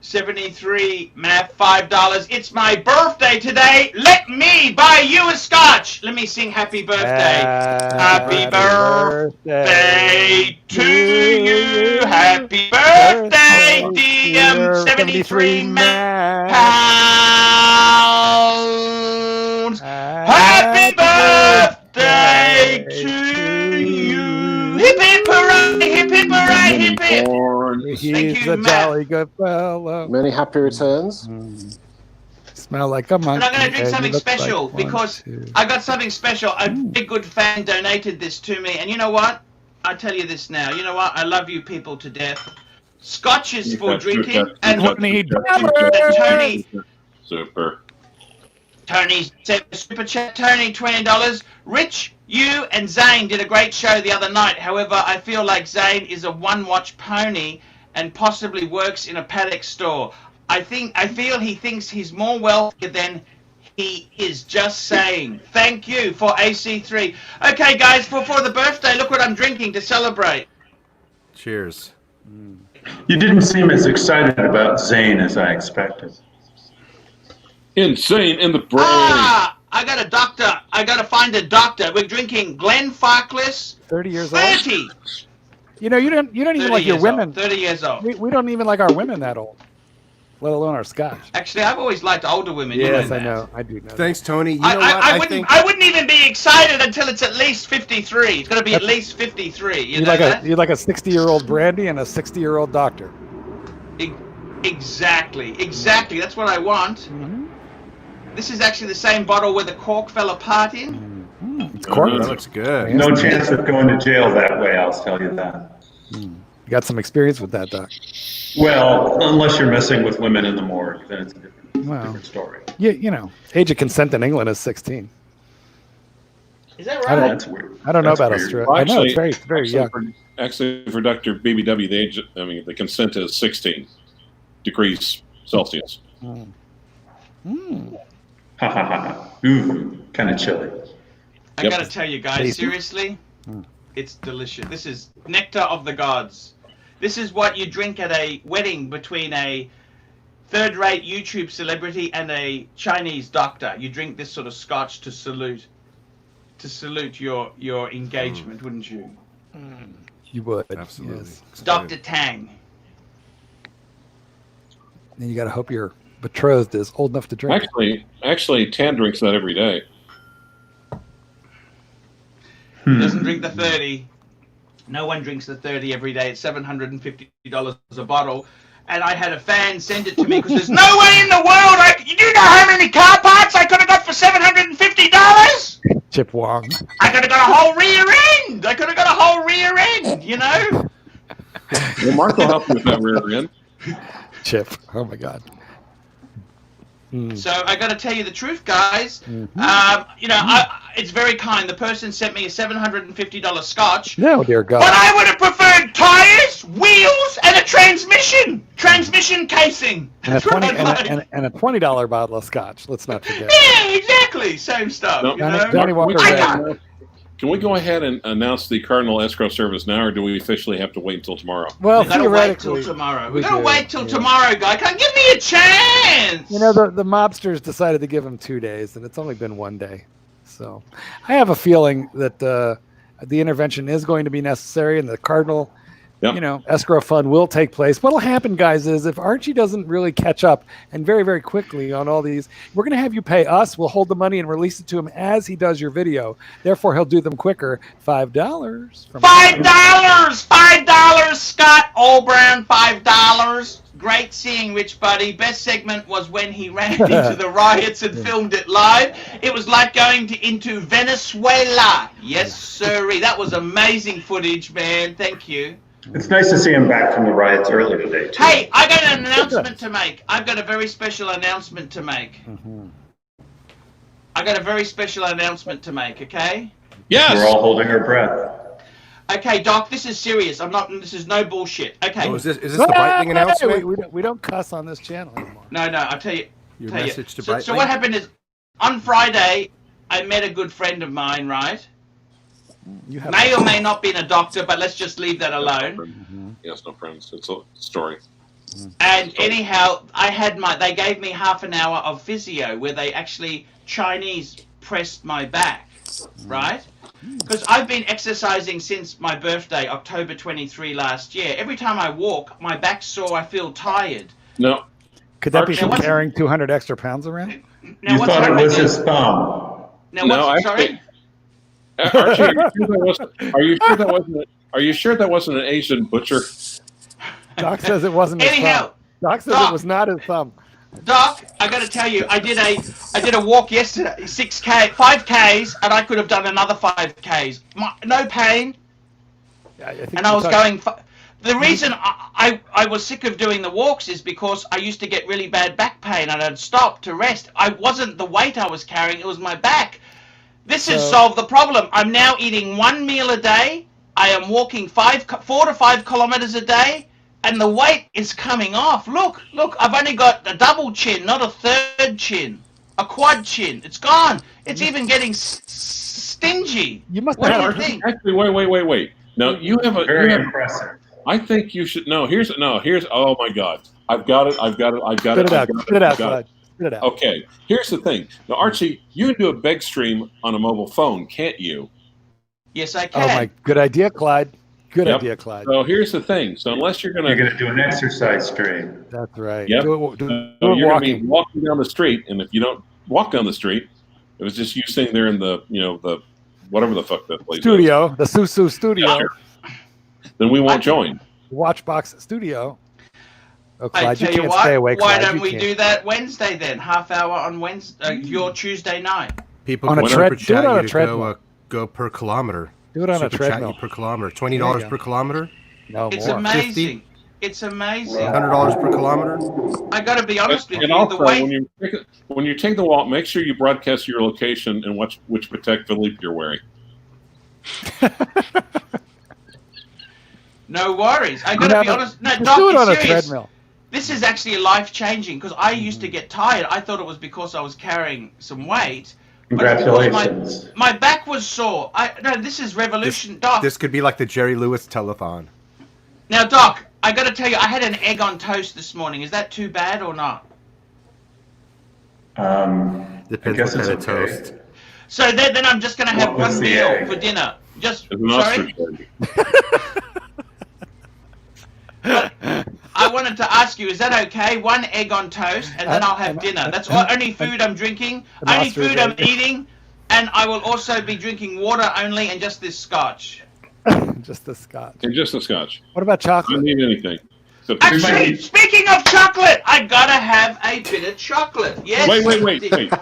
A: 73 math, $5. It's my birthday today. Let me buy you a scotch. Let me sing happy birthday. Happy birthday to you. Happy birthday, dear 73 pounds. Happy birthday to you. Hip hip hooray, hip hip hooray, hip hip.
B: He's a jolly good fellow.
E: Many happy returns.
B: Smell like a monkey.
A: And I'm going to drink something special
B: like
A: because I got something special. A big good fan donated this to me. And you know what? I'll tell you this now. You know what? I love you people to death. Scotch is for drinking. And Tony,
C: super.
A: Tony said, super chat, Tony, $20. Rich, you and Zane did a great show the other night. However, I feel like Zane is a one-watch pony and possibly works in a paddock store. I feel he thinks he's more wealthy than he is. Just saying. Thank you for AC3. Okay, guys, for the birthday, look what I'm drinking to celebrate.
F: Cheers.
D: You didn't seem as excited about Zane as I expected.
C: Insane in the brain.
A: Ah, I got a doctor. I got to find a doctor. We're drinking Glenn Farkless.
B: 30 years
A: 30.
B: old. You know, you don't even like your women.
A: 30 years old.
B: We don't even like our women that old, let alone our scotch.
A: Actually, I've always liked older women.
B: Yes,
A: you know
B: I know. I do know.
F: Thanks, Tony. You
A: I,
F: know
A: I,
F: what?
A: I wouldn't. I wouldn't even be excited until it's at least 53. It's going to be at least 53. You know that?
B: You're like a 60-year-old brandy and a 60-year-old doctor.
A: Exactly. That's what I want.
B: Mm-hmm.
A: This is actually the same bottle where the cork fell apart in.
B: It's cork.
F: That looks good.
D: No chance of going to jail that way, I'll tell you that.
B: You got some experience with that, Doc.
D: Well, unless you're messing with women in the morgue, then it's a different story.
B: You know, age of consent in England is 16.
A: Is that
B: I
A: right?
D: That's weird.
B: I don't know
D: That's
B: about
D: weird.
B: Australia.
C: Well,
B: I know it's
C: actually-
B: very young.
C: Actually, for Dr. BBW, the consent is 16 degrees Celsius.
D: Ha ha ha. Ooh, kind of chilly.
A: I
C: Yep.
A: gotta tell you guys,
B: Tasty?
A: seriously, it's delicious. This is nectar of the gods. This is what you drink at a wedding between a third-rate YouTube celebrity and a Chinese doctor. You drink this sort of scotch to salute your engagement, wouldn't you?
B: You would.
F: Absolutely.
B: Yes.
A: Dr. Tang.
B: And you got to hope your betrothed is old enough to drink.
C: Actually, Tan drinks that every day.
A: Doesn't drink the 30. No one drinks the 30 every day. It's $750 a bottle. And I had a fan send it to me because there's no way in the world you do know how many car parts I could have got for $750?
B: Chip Wong.
A: I could have got a whole rear end. You know?
C: Well, Mark will help you with that rear end.
B: Chip. Oh my God.
A: So I got to tell you the truth, guys. It's very kind. The person sent me a $750 scotch.
B: No, dear God.
A: But I would have preferred tires, wheels, and a transmission casing.
B: And a $20 bottle of scotch. Let's not forget.
A: Yeah, exactly. Same stuff.
C: No,
A: You know?
B: Johnny Walker Red.
C: Can we go ahead and announce the Cardinal escrow service now, or do we officially have to wait until tomorrow?
B: Well,
A: We gotta wait till
B: theoretically,
A: tomorrow.
B: we
A: We gotta
B: do,
A: wait till
B: yeah.
A: tomorrow, guys. Come give me a chance.
B: You know, the mobsters decided to give him 2 days, and it's only been 1 day. So I have a feeling that the intervention is going to be necessary, and the Cardinal, escrow fund will take place. What'll happen, guys, is if Archie doesn't really catch up and very, very quickly on all these, we're going to have you pay us. We'll hold the money and release it to him as he does your video. Therefore, he'll do them quicker. $5.
A: $5, Scott Olbrand, $5. Great seeing Rich Buddy. Best segment was when he ran into the riots and filmed it live. It was like going into Venezuela. Yes, sirree. That was amazing footage, man. Thank you.
D: It's nice to see him back from the riots early today, too.
A: Hey, I got an announcement to make. I've got a very special announcement to make. Okay?
C: Yes!
D: We're all holding our breath.
A: Okay, Doc, this is serious. this is no bullshit. Okay.
F: Oh, is this the Breitling announcement?
B: We don't cuss on this channel anymore.
A: No, I'll tell you.
F: Your message to Breitling?
A: So what happened is, on Friday, I met a good friend of mine, right?
B: You have
A: May or may not been a doctor, but let's just leave that alone.
C: He has no friends. It's a story.
A: And anyhow, they gave me half an hour of physio where they actually Chinese pressed my back, right? Because I've been exercising since my birthday, October 23 last year. Every time I walk, my back's sore, I feel tired.
C: No.
B: Could that be
A: Now,
B: from
A: what's-
B: carrying 200 extra pounds around?
A: Now,
D: You
A: what's
D: thought it was
A: happening-
D: his thumb.
A: Now,
C: No,
A: what's,
C: actually-
A: sorry?
C: Archie, are you sure that wasn't an Asian butcher?
B: Doc says it wasn't his
A: Anyhow,
B: thumb. Doc says
A: Doc.
B: it was not his thumb.
A: Doc, I got to tell you, I did a walk yesterday, 5Ks, and I could have done another 5Ks. No pain,
B: Yeah, I think
A: and I was
B: you're
A: going. The reason I was sick of doing the walks is because I used to get really bad back pain, and I'd stop to rest. I wasn't the weight I was carrying; it was my back. This has solved the problem. I'm now eating 1 meal a day. I am walking 4 to 5 kilometers a day. And the weight is coming off. Look, I've only got a double chin, not a third chin. A quad chin. It's gone. It's even getting stingy.
B: You must
A: What do
B: have
A: you think?
C: Actually, wait. No, you have a.
D: Very impressive.
C: I think you should. Here's. Oh my God. I've got it.
B: Spit it out. Spit it out, Clyde. Spit it out.
C: Okay. Here's the thing. Now, Archie, you can do a beg stream on a mobile phone, can't you?
A: Yes, I
B: Oh,
A: can.
B: my. Good idea, Clyde. Good
C: Yep.
B: idea, Clyde.
C: So here's the thing. So unless you're
D: You're going to do an exercise stream.
B: That's right.
C: Yep.
B: Do
C: So
B: it
C: you're going to be
B: walking.
C: walking down the street, and if you don't walk down the street, it was just you sitting there in the the whatever the fuck that place
B: Studio, the Susu Studio,
C: Yeah, sure. Then we won't join.
B: Watchbox Studio. Oh,
A: I
B: Clyde, you
A: tell you
B: can't stay awake.
A: what, why
B: Clyde,
A: don't
B: you
A: we
B: can't.
A: do that Wednesday then? Half hour on Wednesday, your Tuesday night.
F: People
B: On a
F: can
B: tread-
F: super
B: do it
F: chat
B: on a
F: you to
B: treadmill.
F: go per kilometer.
B: Do it on a
F: Super chat
B: treadmill.
F: you per kilometer.
B: There you
F: $20
B: go.
F: per kilometer.
B: No
A: It's
B: more.
A: amazing. It's amazing.
F: $100 per kilometer.
A: I got to be honest with
C: And
A: you.
C: also,
A: The weight.
C: when you take the walk, make sure you broadcast your location and which Protect Philippe you're wearing.
A: No worries. I got to be honest. No,
B: Just
A: Doc,
B: do it
A: it's
B: on a
A: serious.
B: treadmill.
A: This is actually life changing because I used to get tired. I thought it was because I was carrying some weight. But it's because
D: Congratulations.
A: my back was sore. This is revolution, Doc.
F: This could be like the Jerry Lewis telethon.
A: Now, Doc, I got to tell you, I had an egg on toast this morning. Is that too bad or not?
D: I
F: Depends
D: guess
F: what
D: it's
F: kind of
D: okay.
F: toast.
A: So then I'm just going to have
D: What was
A: one
D: the
A: meal
D: egg?
A: for dinner. Just
C: It's an
A: sorry.
C: ostrich egg.
A: I wanted to ask you, is that okay? One egg on toast, and then I'll have dinner. That's all, only food I'm drinking,
B: an
A: only
B: ostrich
A: food I'm
B: egg.
A: eating, and I will also be drinking water only and just this scotch.
B: Just the scotch.
C: And just the scotch.
B: What about
C: I don't
B: chocolate?
C: need anything. Except
A: Actually, speaking of chocolate, I gotta have a bit of chocolate. Yes.
C: wait.
F: Egg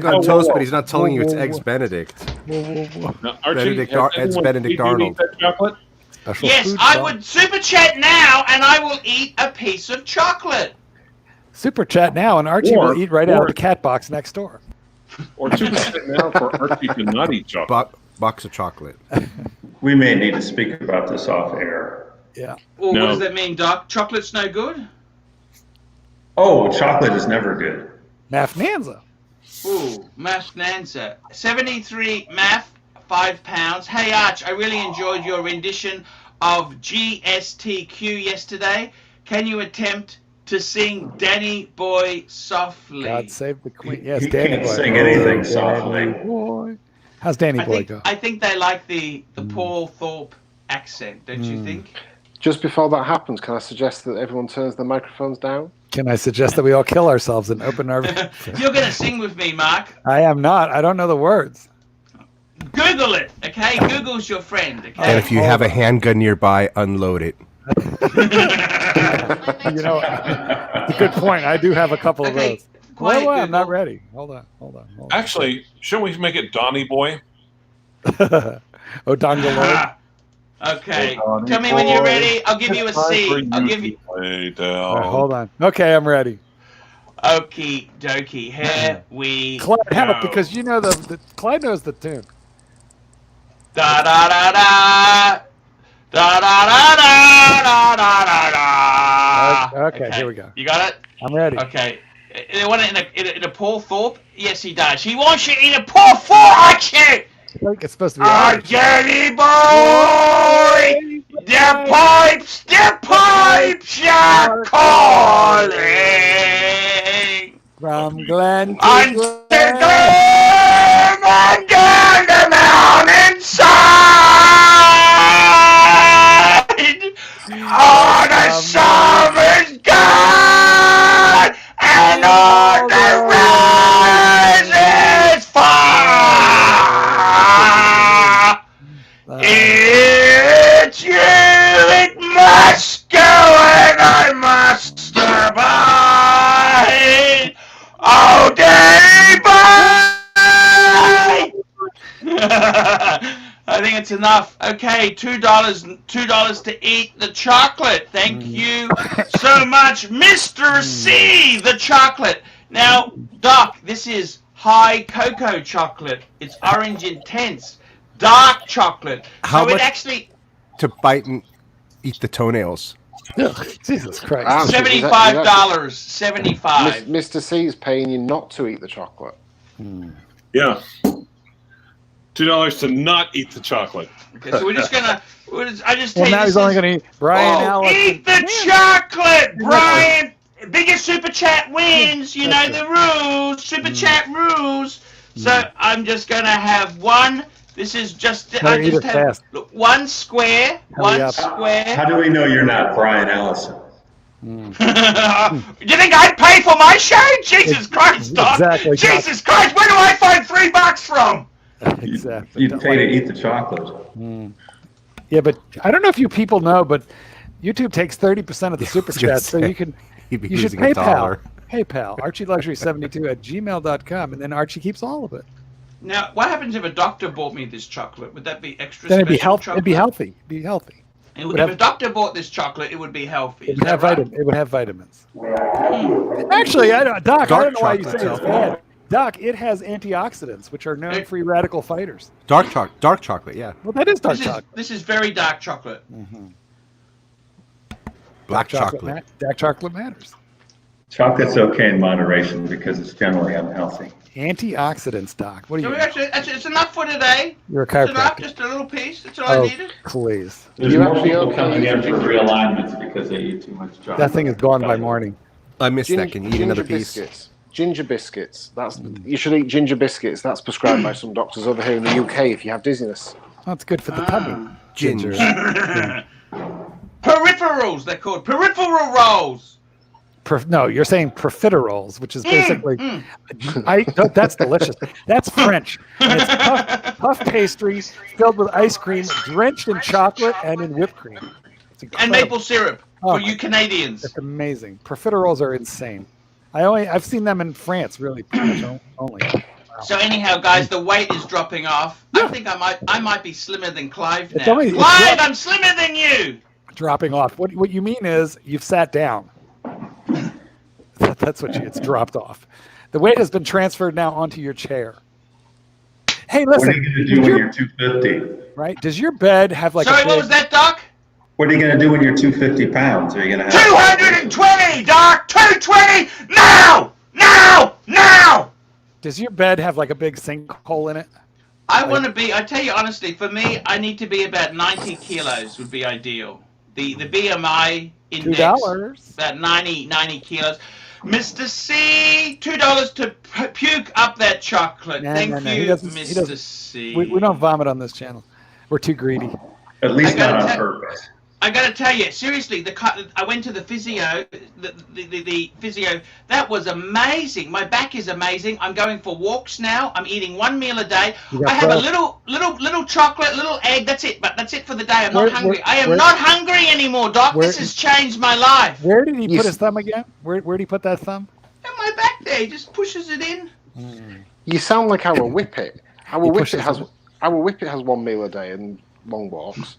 F: on
C: Whoa,
F: toast,
C: whoa,
F: but he's not telling you it's
B: Whoa, whoa,
F: Eggs
B: whoa.
F: Benedict.
C: Now, Archie,
F: Benedict
C: has
F: Ar- it's
C: anyone
F: Benedict
C: seen you
F: Arnold.
C: eat that chocolate?
B: Special
A: Yes,
B: food
A: I
B: song.
A: would super chat now, and I will eat a piece of chocolate.
B: Super chat now, and Archie
C: Or-
B: will eat right out
C: or-
B: of the cat box next door.
C: Or super chat now for Archie to not eat chocolate.
F: Box of chocolate.
D: We may need to speak about this off air.
B: Yeah.
A: Well,
C: No.
A: what does that mean, Doc? Chocolate's no good?
D: Oh, chocolate is never good.
B: Nafnanza.
A: Ooh, Math Nanza. 73 Math, £5. Hey, Arch, I really enjoyed your rendition of GSTQ yesterday. Can you attempt to sing Danny Boy softly?
B: God save the queen. Yes,
D: He
B: Danny
D: can't
B: Boy.
D: sing anything
B: Danny
D: softly.
B: Boy. How's Danny Boy go?
A: I think they like the Paul Thorpe accent, don't you think?
E: Just before that happens, can I suggest that everyone turns their microphones down?
B: Can I suggest that we all kill ourselves and open our...
A: You're going to sing with me, Mark.
B: I am not. I don't know the words.
A: Google it, okay? Google's your friend, okay?
F: And if you have a handgun nearby, unload it.
B: You know, it's a good point. I do have a couple of
A: Okay,
B: those.
A: quiet,
B: Well, I'm not
A: Google.
B: ready. Hold on.
C: Actually, shouldn't we make it Donny Boy?
B: Oh, Dongle Lord.
A: Ah, okay.
C: Donny
A: Tell me when you're
C: boy,
A: ready. I'll give you a
C: it's time for
A: C. I'll
C: you
A: give
C: to
A: you...
C: lay
B: All
C: down.
B: right, hold on. Okay, I'm ready.
A: Okie dokie. Here we
B: Clyde,
A: go.
B: help, because you know the Clyde knows the tune.
A: Da da da da. Da da da da da da da da.
B: Okay, here we go.
A: You got it?
B: I'm ready.
A: Okay. They want it in a Paul Thorpe? Yes, he does. He wants you in a Paul Thorpe, Archie!
B: I think it's supposed to be.
A: Our Danny boy! The pipes are calling.
B: From Glen to
A: Unto
B: Glen.
A: Glen and down the mountainside. All the summer's gone and all the roses far. It's you, it must go and I must abide. All day bye. I think it's enough. Okay, $2 to eat the chocolate. Thank you so much, Mr. C, the chocolate. Now, Doc, this is high cocoa chocolate. It's orange intense, dark chocolate.
F: How
A: so it
F: much-
A: actually
F: To bite and eat the toenails.
B: Jesus Christ.
E: Ah,
A: $75. 75.
E: Mr. C is paying you not to eat the chocolate.
C: Yeah. $2 to not eat the chocolate.
A: Okay, so we're just gonna. I just tell
B: Well,
A: you.
B: now
A: this
B: he's only
A: is-
B: going to eat Brian Allen.
A: Eat the chocolate, Brian. Biggest super chat wins. You know the rules. Super chat rules. So I'm just gonna have one. This is just.
B: Better
A: I
B: eat
A: just
B: it
A: have
B: fast.
A: look, one square.
B: Hurry
A: One
B: up.
A: square.
D: How do we know you're not Brian Allison?
A: You think I'd pay for my show? Jesus Christ, Doc.
B: Exactly, Doc.
A: Jesus Christ, where do I find $3 from?
B: Exactly.
D: You'd pay to eat the chocolate.
B: Yeah, but I don't know if you people know, but YouTube takes 30% of the super chats, so you can.
F: He'd be
B: You should
F: losing $1.
B: PayPal, ArchieLuxury72 @gmail.com, and then Archie keeps all of it.
A: Now, what happens if a doctor bought me this chocolate? Would that be extra
B: Then it'd be
A: special
B: healthy. It'd be
A: chocolate?
B: healthy. Be healthy.
A: If
B: would have-
A: a doctor bought this chocolate, it would be healthy.
B: It
A: Is
B: would have
A: that right?
B: It would have vitamins. Actually, I don't, Doc. I
F: Dark
B: don't know why you
F: chocolate
B: say it's
F: sounds
B: bad. Doc, it has antioxidants, which are known free radical fighters.
F: Dark chocolate, yeah.
B: Well, that is dark
A: This
B: chocolate.
A: this is very dark chocolate.
F: Black chocolate.
B: Dark chocolate matters.
D: Chocolate's okay in moderation because it's generally unhealthy.
B: Antioxidants, Doc. What are
A: So
B: you?
A: we actually, it's enough for today.
B: You're a
A: It's enough,
B: chiropractor.
A: just a little piece. That's all I
B: Oh,
A: needed.
B: please.
D: There's
E: You
D: more
E: actually
D: people
E: okay
D: coming in
E: eating
D: for realignments because they eat too much chocolate.
B: That thing is gone by morning.
F: I missed that. Can you eat another
E: ginger
F: piece?
E: biscuits. Ginger biscuits. You should eat ginger biscuits. That's prescribed by some doctors over here in the UK if you have dizziness.
B: That's good for the tummy.
F: Ginger.
A: Peripherals, they're called. Peripheral rolls.
B: No, you're saying profiteroles, which is basically. That's delicious. That's French. And it's puff pastry filled with ice cream, drenched in chocolate and in whipped cream. It's
A: And
B: incredible.
A: maple syrup
B: Oh
A: for
B: my
A: you Canadians.
B: It's amazing. Profiteroles are insane. I've seen them in France, really, pretty much only.
A: So anyhow, guys, the weight is dropping off. I think I might be slimmer than Clive
B: It's
A: now.
B: only-
A: Clive, I'm slimmer than you.
B: Dropping off. What you mean is you've sat down. That's what it's dropped off. The weight has been transferred now onto your chair. Hey,
D: What
B: listen.
D: are you going to do when you're 250?
B: Right? Does your bed have like
A: Sorry,
B: a
A: what
B: big,
A: was that, Doc?
D: What are you going to do when you're 250 pounds? Are you going to have
A: 220, Doc. 220 now, now.
B: Does your bed have like a big sinkhole in it?
A: I want to be. I tell you honestly, for me, I need to be about 90 kilos would be ideal. The BMI index
B: $2.
A: about 90 kilos. Mr. C, $2 to puke up that chocolate.
B: No,
A: Thank
B: no, no.
A: you,
B: He doesn't-
A: Mr. C.
B: We don't vomit on this channel. We're too greedy.
D: at least
A: I gotta
D: not on
A: tell-
D: purpose?
A: I gotta tell you, seriously, I went to the physio. The physio, that was amazing. My back is amazing. I'm going for walks now. I'm eating one meal a day.
B: You got
A: I have a
B: breath.
A: little chocolate, little egg. That's it. But that's it for the day. I'm not
B: Where-
A: hungry.
B: where-
A: I am
B: where-
A: not hungry anymore, Doc.
B: where-
A: This has changed my life.
B: Where did he
E: You
B: put
E: s-
B: his thumb again? Where did he put that thumb?
A: And my back there, he just pushes it in.
E: You sound like our Whippet. Our
B: He
E: Whippet
B: pushes
E: has
B: it.
E: our Whippet has one meal a day and long walks.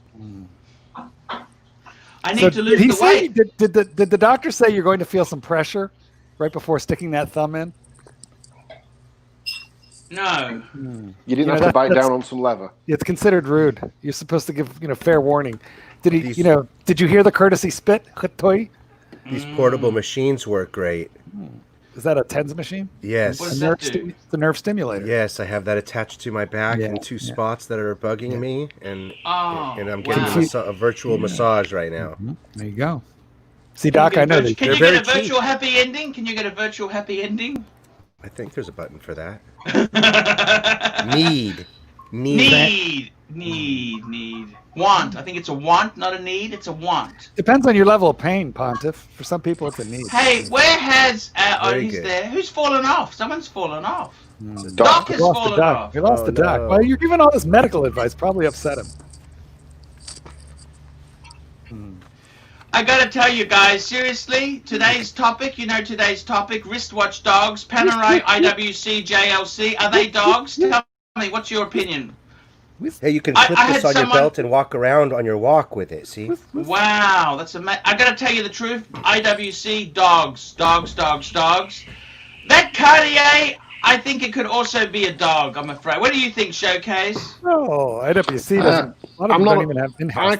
A: I need
B: So
A: to lose
B: did he
A: the
B: say?
A: weight.
B: Did the doctor say you're going to feel some pressure right before sticking that thumb in?
A: No.
E: You didn't
B: know,
E: have to
B: that-
E: bite
B: that's-
E: down on some leather.
B: It's considered rude. You're supposed to give fair warning. Did he?
F: These-
B: Did you hear the courtesy spit? Toy?
F: These portable machines work great.
B: Is that a TENS machine?
F: Yes.
A: What does that do?
B: It's a nerve stimulator.
F: Yes, I have that attached to my back
B: Yeah,
F: in two
B: yeah.
F: spots that are bugging me, and
A: Oh,
F: I'm getting
A: wow.
F: a virtual massage right now.
B: There you go. See, Doc, I know that.
A: Can
F: they're
A: you get a
F: very
A: virtual happy ending? Can you get a virtual happy ending?
F: I think there's a button for that.
A: Need.
F: Need.
A: Want. I think it's a want, not a need. It's a want.
B: Depends on your level of pain, Pontiff. For some people, it's a need.
A: Hey, where has...
F: Very
A: he's
F: good.
A: there. Who's fallen off? Someone's fallen off.
E: Doc.
A: Doc has
B: We lost the
A: fallen
B: Doc.
A: off.
B: We lost
F: Oh,
B: the Doc.
F: no.
B: Well, you're giving all this medical advice. Probably upset him.
A: I gotta tell you guys, seriously, today's topic, wristwatch dogs, Panerai, IWC, JLC, are they dogs? Tell me, what's your opinion?
F: Hey, you can
A: I
F: put
A: had
F: this on your
A: someone-
F: belt and walk around on your walk with it. See?
A: Wow, that's amazing. I gotta tell you the truth, IWC, dogs. That Cartier, I think it could also be a dog, I'm afraid. What do you think, Showcase?
B: Oh, IWC doesn't. A lot of them don't even have in-house.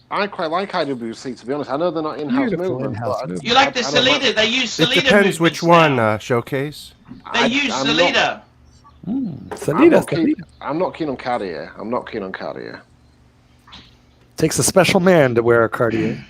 E: I quite like IWC, to be honest. I know they're not in-house
B: Beautiful
E: movement.
B: in-house
E: but
B: movement.
A: You like the
E: I don't know.
A: Salida? They use
F: It
A: Salida
F: depends which
A: movements
F: one,
A: now.
F: Showcase.
A: They use
E: I'm
A: Salida.
E: I'm not keen on Cartier.
B: Takes a special man to wear a Cartier.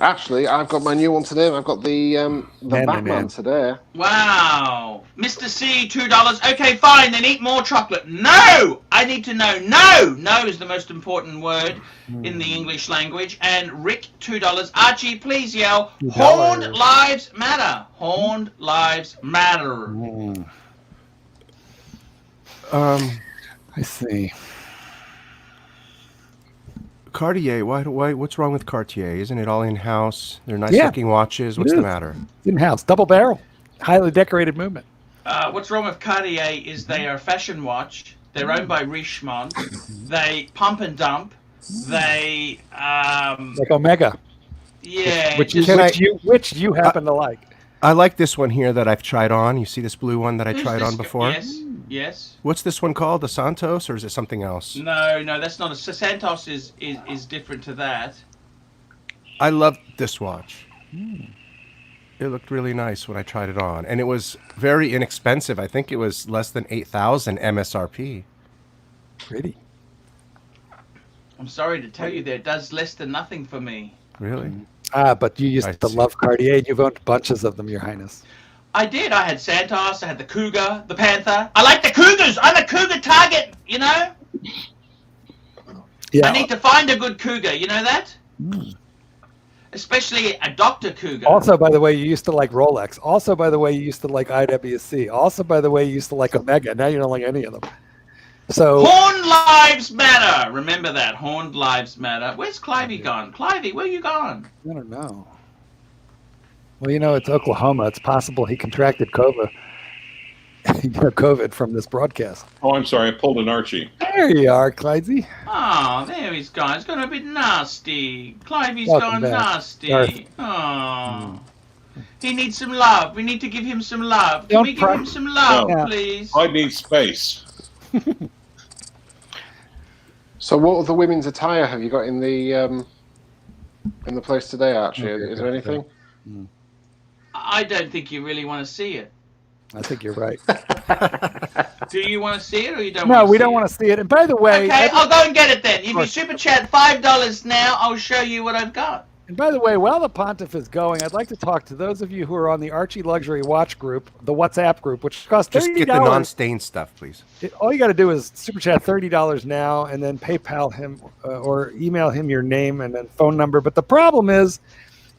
E: Actually, I've got my new one today. I've got the Batman
B: Man.
E: today.
A: Wow. Mr. C, $2. Okay, fine, then eat more chocolate. No! I need to know. No! No is the most important word in the English language. And Rick, $2. Archie, please yell, Horned Lives Matter. Horned Lives Matter.
B: I see.
F: Cartier, why? What's wrong with Cartier? Isn't it all in-house? They're nice-looking watches. What's the matter?
B: In-house, double barrel, highly decorated movement.
A: What's wrong with Cartier is they are a fashion watch. They're owned by Richemont. They pump and dump. They,
B: Like Omega,
A: yeah.
B: which
A: just-
B: you happen to like.
F: I like this one here that I've tried on. You see this blue one that I
A: Who's
F: tried
A: this
F: on
A: guy?
F: before?
A: Yes.
F: What's this one called? The Santos, or is it something else?
A: No, that's not a Santos is different to that.
F: I love this watch. It looked really nice when I tried it on, and it was very inexpensive. I think it was less than 8,000 MSRP.
B: Pretty.
A: I'm sorry to tell you that it does less than nothing for me.
F: Really?
B: But you used
F: I
B: to
F: see.
B: love Cartier, and you've owned bunches of them, Your Highness.
A: I did. I had Santos. I had the Cougar, the Panther. I like the Cougars. I'm a Cougar target. You know.
B: Yeah.
A: I need to find a good Cougar. You know that. Especially a Dr. Cougar.
B: Also, by the way, you used to like Rolex. Also, by the way, you used to like IWC. Also, by the way, you used to like Omega. Now you don't like any of them. So
A: Horned Lives Matter. Remember that. Horned Lives Matter. Where's Clivey gone? Clivey, where you gone?
B: I don't know. Well, you know, it's Oklahoma. It's possible he contracted COVID from this broadcast.
C: Oh, I'm sorry. I pulled an Archie.
B: There you are, Clydesy.
A: Oh, there he's gone. It's gone a bit nasty. Clivey's
B: Welcome
A: gone
B: back,
A: nasty.
B: Darth.
A: Oh. He needs some love. We need to give him some love. Can
B: Don't
A: we give him some love,
C: No.
A: please?
C: I need space.
E: So, what other women's attire have you got in the place today, Archie? Is there anything?
A: I don't think you really want to see it.
B: I think you're right.
A: Do you want to see it or you don't
B: No,
A: want to
B: we
A: see
B: don't
A: it?
B: want to see it. And by the way,
A: Okay, I'll go and get it then. If you
B: course.
A: super chat $5 now, I'll show you what I've got.
B: while the Pontiff is going, I'd like to talk to those of you who are on the Archie Luxury Watch group, the WhatsApp group, which costs $30.
F: Just get the non-stained stuff, please.
B: All you got to do is super chat $30 now, and then PayPal him or email him your name and then phone number. But the problem is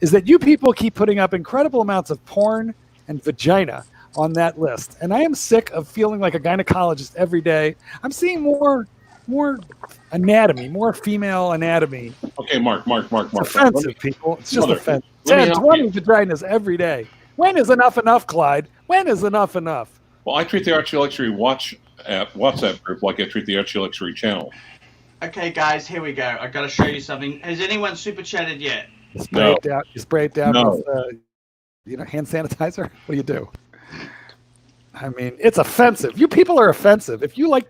B: that you people keep putting up incredible amounts of porn and vagina on that list, and I am sick of feeling like a gynecologist every day. I'm seeing more anatomy, more female anatomy.
C: Okay, Mark.
B: It's offensive, people. It's just
C: Mother,
B: offensive.
C: let me
B: 10,
C: help
B: 20
C: you.
B: vaginas every day. When is enough, Clyde? When is enough?
C: Well, I treat the Archie Luxury WhatsApp group like I treat the Archie Luxury channel.
A: Okay, guys, here we go. I've got to show you something. Has anyone super chatted yet?
B: You spray it down
C: No.
B: with hand sanitizer. What do you do? I mean, it's offensive. You people are offensive. If you like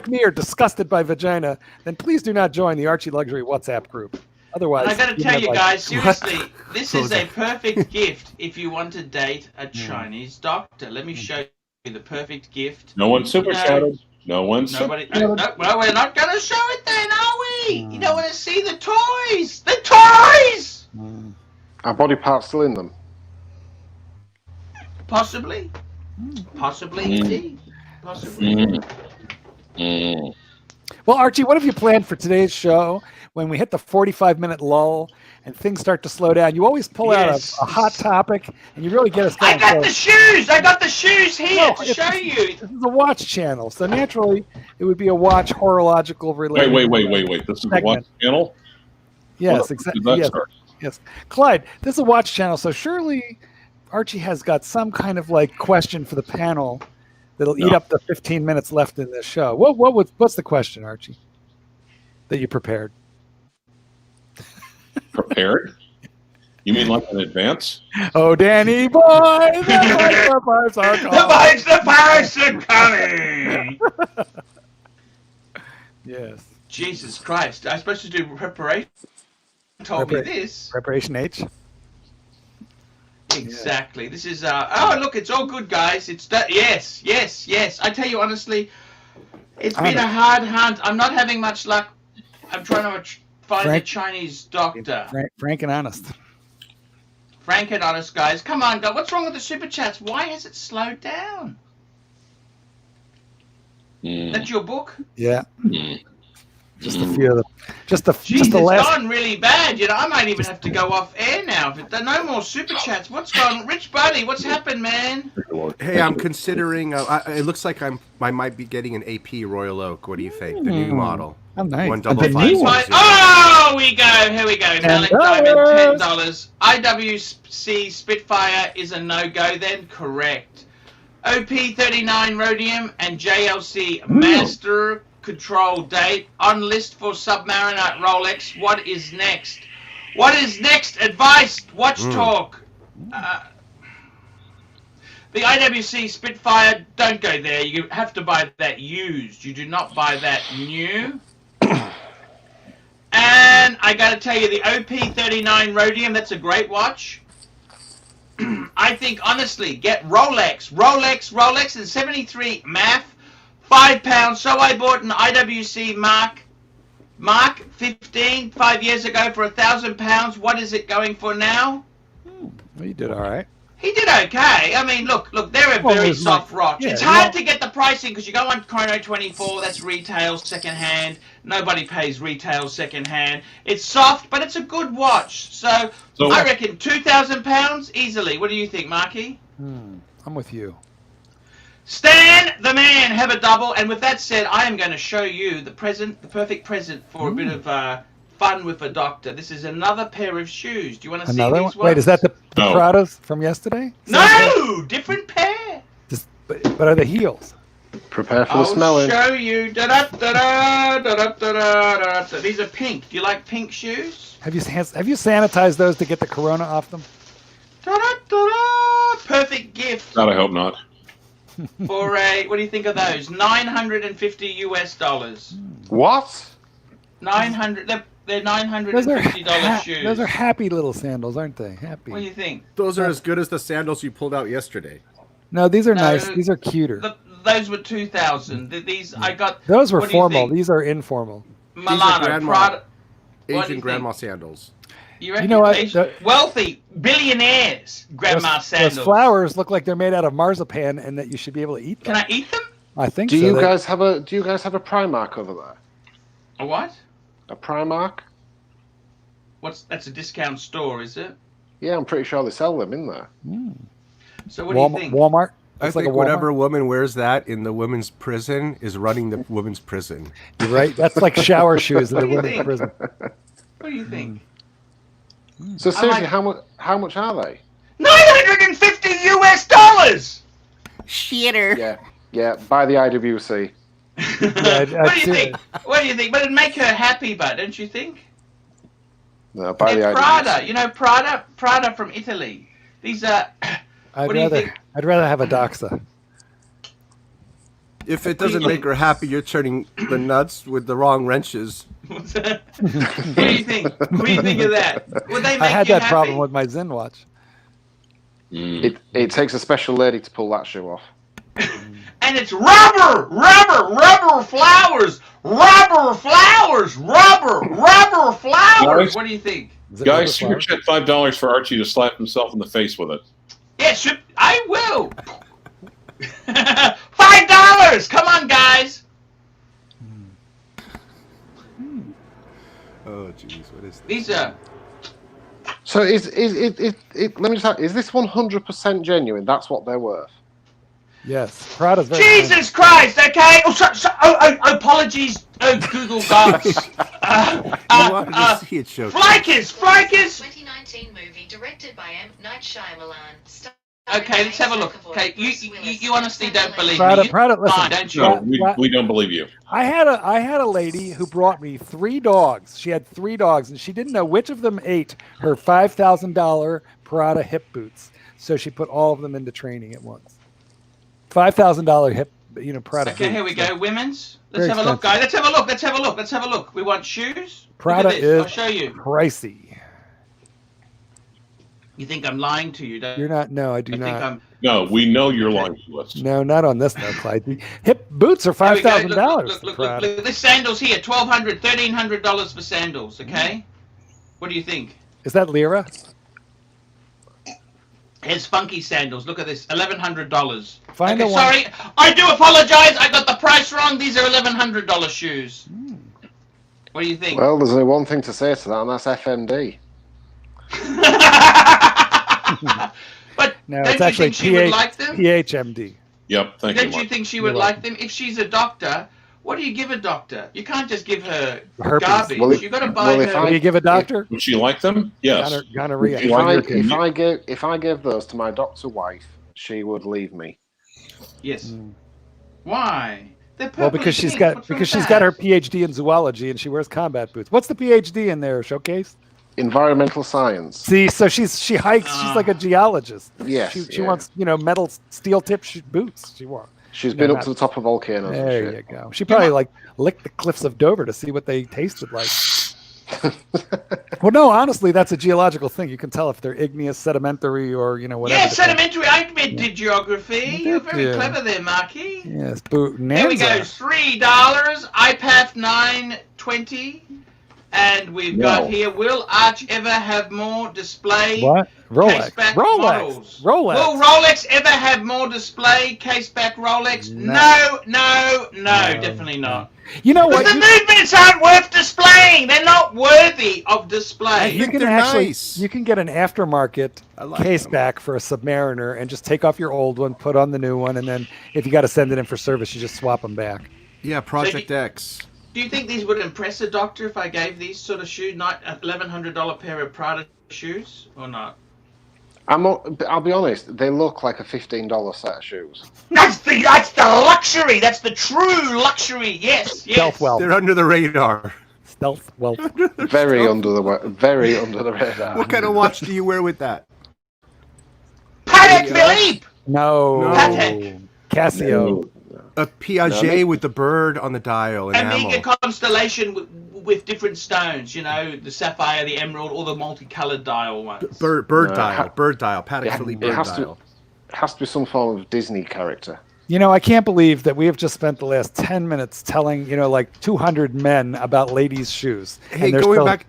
B: me are disgusted by vagina, then please do not join the Archie Luxury WhatsApp group. Otherwise,
A: And I got to
B: you'd
A: tell
B: have
A: you
B: like-
A: guys, seriously, this is
F: Close
A: a perfect gift if you want to date a Chinese doctor. Let me show you the perfect gift.
C: No one super chatted. No one
A: Nobody.
C: super
A: No, well, we're not going to show it then, are we? You don't want to see the toys. The toys.
E: Are body parts still in them?
A: Possibly. Possibly indeed. Possibly.
B: Well, Archie, what have you planned for today's show? When we hit the 45-minute lull and things start to slow down, you always pull out a hot topic and you really get us going.
A: I got the shoes. I got the shoes here to
B: it's-
A: show you.
B: This is a watch channel, so naturally it would be a watch horological related.
C: Wait. This is the watch channel?
B: Yes,
C: What
B: exactly.
C: did that
B: Yes.
C: start?
B: Yes, Clyde, this is a watch channel, so surely Archie has got some kind of like question for the panel that'll eat up the 15 minutes left in this show. What's the question, Archie, that you prepared?
C: Prepared? You mean like in advance?
B: Oh, Danny boy, the parts are coming.
A: The parts are coming.
B: Yes.
A: Jesus Christ! I'm supposed to do preparation. Told me this.
B: Preparation H.
A: Exactly. This is oh look, it's all good, guys. It's that. Yes. I tell you honestly, it's been a hard hunt. I'm not having much luck. I'm trying to find a Chinese doctor.
B: Frank and honest.
A: Frank and honest, guys. Come on, God. What's wrong with the super chats? Why has it slowed down? That's your book?
B: Yeah. Just a few of them. Just the
A: Jeez,
B: the
A: it's
B: last.
A: gone really bad. You know, I might even have to go off air now. If there are no more super chats, what's gone? Rich Buddy, what's happened, man?
F: Hey, I'm considering. It looks like I might be getting an AP Royal Oak. What do you think? The new model.
B: Oh, nice.
F: 155.
A: Oh, we go. Here we go. Metallic
B: $10.
A: Diamond, $10. IWC Spitfire is a no-go then? Correct. OP39 Rhodium and JLC Master Control Date on list for Submariner Rolex. What is next? What is next? Advice. Watch talk. The IWC Spitfire, don't go there. You have to buy that used. You do not buy that new. And I got to tell you, the OP39 Rhodium, that's a great watch. I think, honestly, get Rolex, and 73 MAF, £5. So I bought an IWC Mark 15 5 years ago for £1,000. What is it going for now?
B: Well, you did all right.
A: He did okay. I mean, look, they're a very soft watch.
B: yeah,
A: it's hard to get the pricing because you go on Chrono 24, that's retail, second-hand. Nobody pays retail second-hand. It's soft, but it's a good watch. So I reckon £2,000 easily. What do you think, Marky?
B: I'm with you.
A: Stan the man, have a double. And with that said, I am going to show you the perfect present for a bit of fun with a doctor. This is another pair of shoes. Do you want to see these ones?
B: Wait, is that the Pradas from yesterday?
A: No, different pair.
B: But are the heels?
E: Prepare for the smelling.
A: I'll show you. Da-da-da-da-da-da-da-da-da. These are pink. Do you like pink shoes?
B: Have you sanitized those to get the corona off them?
A: Da-da-da-da. Perfect gift.
C: God, I hope not.
A: For a, what do you think of those? $950.
E: What?
A: 900. They're $950 shoes.
B: Those are happy little sandals, aren't they? Happy.
A: What do you think?
F: Those are as good as the sandals you pulled out yesterday.
B: No, these are nice. These are cuter.
A: Those were 2,000. These I got.
B: Those were
A: what do you
B: formal.
A: think?
B: These are informal.
A: Milano, Prada.
F: Asian grandma sandals.
A: You
B: know what?
A: Wealthy billionaires grandma sandals.
B: Those flowers look like they're made out of marzipan, and that you should be able to eat them.
A: Can I eat them?
B: I think
E: Do
B: so.
E: you guys have a Primark over there?
A: A what?
E: A Primark?
A: That's a discount store, is it?
E: Yeah, I'm pretty sure they sell them in there.
A: So what do you think?
B: Walmart.
F: I think whatever woman wears that in the women's prison is running the women's prison.
B: You're right. That's like shower shoes in the women's prison.
A: What do you think?
E: So seriously, how much are they?
A: $950.
F: Shitter.
E: Yeah. Buy the IWC.
A: What do you think? What do you think? But it'd make her happy, but don't you think?
E: No, buy the
A: Prada.
E: IWC.
A: You know Prada from Italy. These are. What do you think?
B: I'd rather have a Doxa.
F: If it doesn't make her happy, you're turning the nuts with the wrong wrenches.
A: What's that? What do you think? What do you think of that? Would they make
B: I had
A: you
B: that
A: happy?
B: problem with my Zen watch.
E: It takes a special lady to pull that shoe off.
A: And it's rubber flowers.
C: Guys?
A: What do you think?
B: Is it
C: Guys,
B: rubber
C: super chat $5 for Archie to slap himself in the face with it.
A: Yes, I will. $5. Come on, guys.
F: Oh, jeez, what is this?
A: These are.
E: So let me just ask, is this 100% genuine? That's what they're worth.
B: Yes, Prada's very
A: Jesus Christ! Okay. Apologies, Google Docs.
F: You wanted to see it show.
A: Flykers.
G: 2019 movie directed by M. Night Shyamalan.
A: Okay, let's have a look. Okay, you honestly don't believe
B: Prada.
A: me.
B: Prada, listen.
A: Fine, don't you?
C: No, we don't believe you.
B: I had a lady who brought me 3 dogs. She had 3 dogs, and she didn't know which of them ate her $5,000 Prada hip boots. So she put all of them into training at once. $5,000 hip, Prada.
A: Okay, here we
B: boots.
A: go. Women's.
B: Very
A: Let's have a look, guys. Let's have a look. We want shoes.
B: Prada
A: Look at this.
B: is
A: I'll show you.
B: pricey.
A: You think I'm lying to you, don't you?
B: You're not. No, I do
A: I think
B: not.
A: I'm.
C: No, we know you're lying to us.
B: No, not on this though, Clyde. The hip boots are
A: Here we go.
B: $5,000.
A: Look, this sandals here, $1,200, $1,300 for sandals. Okay. What do you think?
B: Is that lira?
A: Here's funky sandals. Look at this, $1,100.
B: Find the
A: Okay,
B: one.
A: sorry, I do apologize. I got the price wrong. These are $1,100 shoes. What do you think?
E: Well, there's only one thing to say to that, and that's FMD.
A: But
B: No,
A: don't
B: it's
A: you
B: actually
A: think she would like them?
B: PHMD.
C: Yep, thank
A: Don't
C: you.
A: you think she would like them? If she's a doctor, what do you give a doctor? You can't just give her
B: Herpes.
A: garbage.
E: Well,
A: You got to buy
E: if
A: her.
B: What do you give a doctor?
C: Would she like them? Yes.
B: Gonorrhea.
E: If I gave those to my doctor wife, she would leave me.
A: Yes. Why? They're
B: Well,
A: perfectly
B: because she's
A: pink.
B: got
A: What's wrong
B: because
A: with
B: she's got her
A: that?
B: PhD in zoology and she wears combat boots. What's the PhD in there? Showcase.
E: Environmental science.
B: See, so she hikes. She's like a geologist.
E: Yes.
B: She wants metal steel tip boots. She wants.
E: She's been up to the top of volcanoes. and
B: There
E: shit.
B: you go. She probably licked the cliffs of Dover to see what they tasted like. Well, no, honestly, that's a geological thing. You can tell if they're igneous, sedimentary, or whatever.
A: Yeah, sedimentary. I did geography. You're very
B: you?
A: clever there, Marky.
B: Yes,
A: Here we go. $3. IPAF 920. And we've got here, will Arch ever have more display
B: What? Rolex.
A: caseback
B: Rolex.
A: models?
B: Rolex.
A: Will Rolex ever have more display caseback Rolex? No, definitely not.
B: You know
A: Because
B: what?
A: the movements aren't worth displaying. They're not worthy of display.
B: You can
F: they're
B: actually
F: nice.
B: you can get an aftermarket
F: like
B: case
F: them.
B: back for a Submariner and just take off your old one, put on the new one, and then if you got to send it in for service, you just swap them back.
F: Yeah, Project X.
A: Do you think these would impress a doctor if I gave these sort of shoes, not a $1,100 pair of Prada shoes, or not?
E: I'll be honest. They look like a $15 set of shoes.
A: That's the luxury. That's the true luxury. Yes.
B: Stealth wealth.
F: They're under the radar.
B: Stealth wealth.
E: Very under the radar.
F: What kind of watch do you wear with that?
A: Patek Philippe.
B: No.
A: Patek.
B: Casio.
F: A Piaget with the bird on the dial, enamel.
A: Amiga constellation with different stones. The sapphire, the emerald, all the multicolored dial ones.
F: Bird dial. Patek Philippe bird dial.
E: It has to be some form of Disney character.
B: I can't believe that we have just spent the last 10 minutes telling, 200 men about ladies' shoes.
F: Hey,
B: And they're
F: going
B: still-
F: back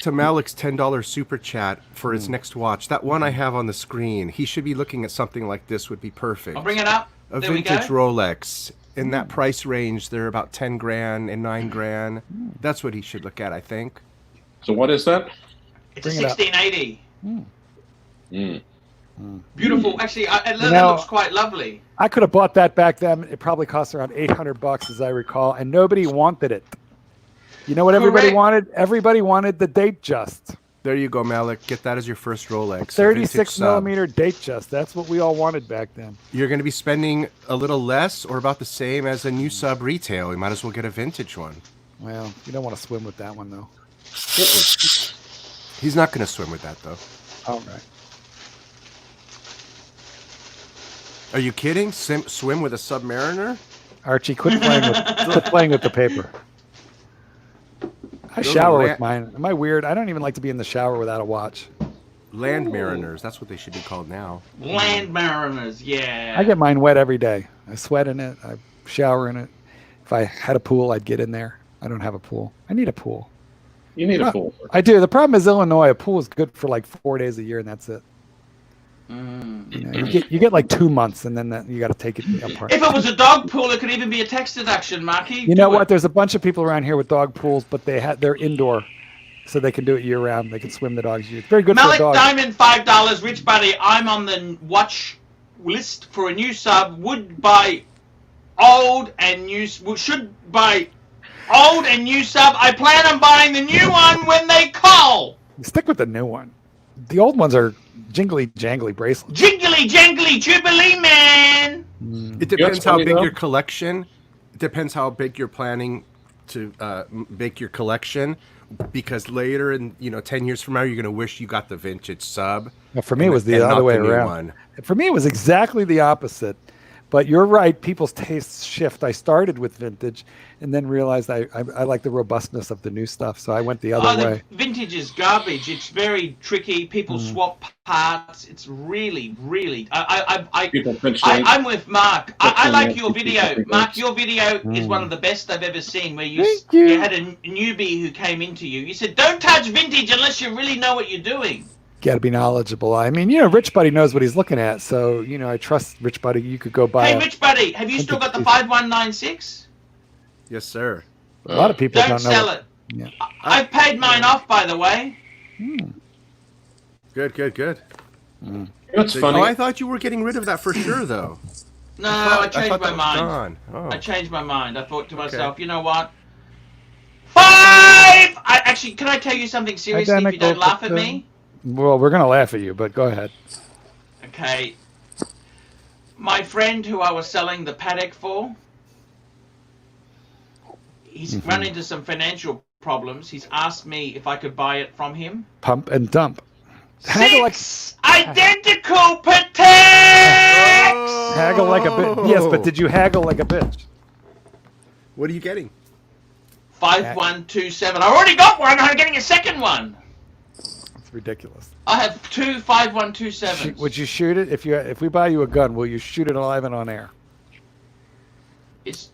F: to Malik's $10 super chat for his next watch, that one I have on the screen, he should be looking at something like this would be perfect.
A: I'll bring it up.
F: A
A: There we
F: vintage
A: go.
F: Rolex. In that price range, they're about 10 grand and 9 grand. That's what he should look at, I think.
C: So what is that?
A: It's a
B: Bring it up.
A: 1680.
C: Mm.
A: Beautiful. Actually, it looks quite lovely.
B: I could have bought that back then. It probably cost around $800, as I recall, and nobody wanted it. You know what everybody
A: Correct.
B: wanted? Everybody wanted the date just.
F: There you go, Malik. Get that as your first Rolex. a vintage
B: 36
F: sub.
B: millimeter date just. That's what we all wanted back then.
F: You're going to be spending a little less or about the same as a new sub retail. You might as well get a vintage one.
B: Well, you don't want to swim with that one, though.
F: He's not going to swim with that, though.
B: All right.
F: Are you kidding? Swim with a Submariner?
B: Archie, quit playing with the paper. I
F: Those
B: shower
F: are
B: with mine. Am I weird? I don't even like to be in the shower without a watch.
F: Land mariners. That's what they should be called now.
A: Land mariners, yeah.
B: I get mine wet every day. I sweat in it. I shower in it. If I had a pool, I'd get in there. I don't have a pool. I need a pool.
C: You need a pool.
B: I do. The problem is Illinois. A pool is good for like 4 days a year, and that's it. You get like 2 months, and then you got to take it apart.
A: If it was a dog pool, it could even be a tax deduction, Marky.
B: You know what? There's a bunch of people around here with dog pools, but they're indoor, so they can do it year round. They can swim the dogs. It's very good
A: Malik
B: for a dog.
A: Diamond, $5. Rich Buddy, I'm on the watch list for a new sub. Would buy old and new. Should buy old and new sub. I plan on buying the new one when they call.
B: Stick with the new one. The old ones are jingly jangly bracelets.
A: Jiggly jangly Jubilee man.
F: It depends how
C: funny,
F: big
C: though?
F: your collection. It depends how big you're planning to make your collection, because later in 10 years from now, you're going to wish you got the vintage sub.
B: Now, for me, it was the
F: and
B: other
F: not
B: way
F: the new
B: around.
F: one.
B: For me, it was exactly the opposite. But you're right. People's tastes shift. I started with vintage and then realized I like the robustness of the new stuff. So I went the other way.
A: The vintage is garbage. It's very tricky. People swap parts. It's really, really. I'm with Mark. I like your video. Mark, your video is one of the best I've ever seen, where you had a newbie who came into you. You said, don't touch vintage unless you really know what you're doing.
B: Got to be knowledgeable. I mean, Rich Buddy knows what he's looking at. So, I trust Rich Buddy. You could go buy.
A: Hey, Rich Buddy, have you still got the 5196?
F: Yes, sir.
B: A lot of people
A: Don't
B: don't know.
A: sell it.
B: Yeah.
A: I've paid mine off, by the way.
F: Good.
C: That's funny.
F: Oh, I thought you were getting rid of that for sure, though.
A: No, I changed
F: thought
A: my
F: that was
A: mind.
F: gone. Oh.
A: I changed my mind. I thought to myself, you know what? 5! Can I tell you something seriously if you don't laugh at me?
B: Well, we're going to laugh at you, but go ahead.
A: Okay. My friend who I was selling the paddock for, he's run into some financial problems. He's asked me if I could buy it from him.
B: Pump and dump.
A: 6 identical pateks!
B: Haggle like a bitch. Yes, but did you haggle like a bitch?
F: What are you getting?
A: 5127. I already got one. I'm getting a second one.
B: It's ridiculous.
A: I have 2 5127s.
B: Would you shoot it if we buy you a gun? Will you shoot it live and on air?
A: It's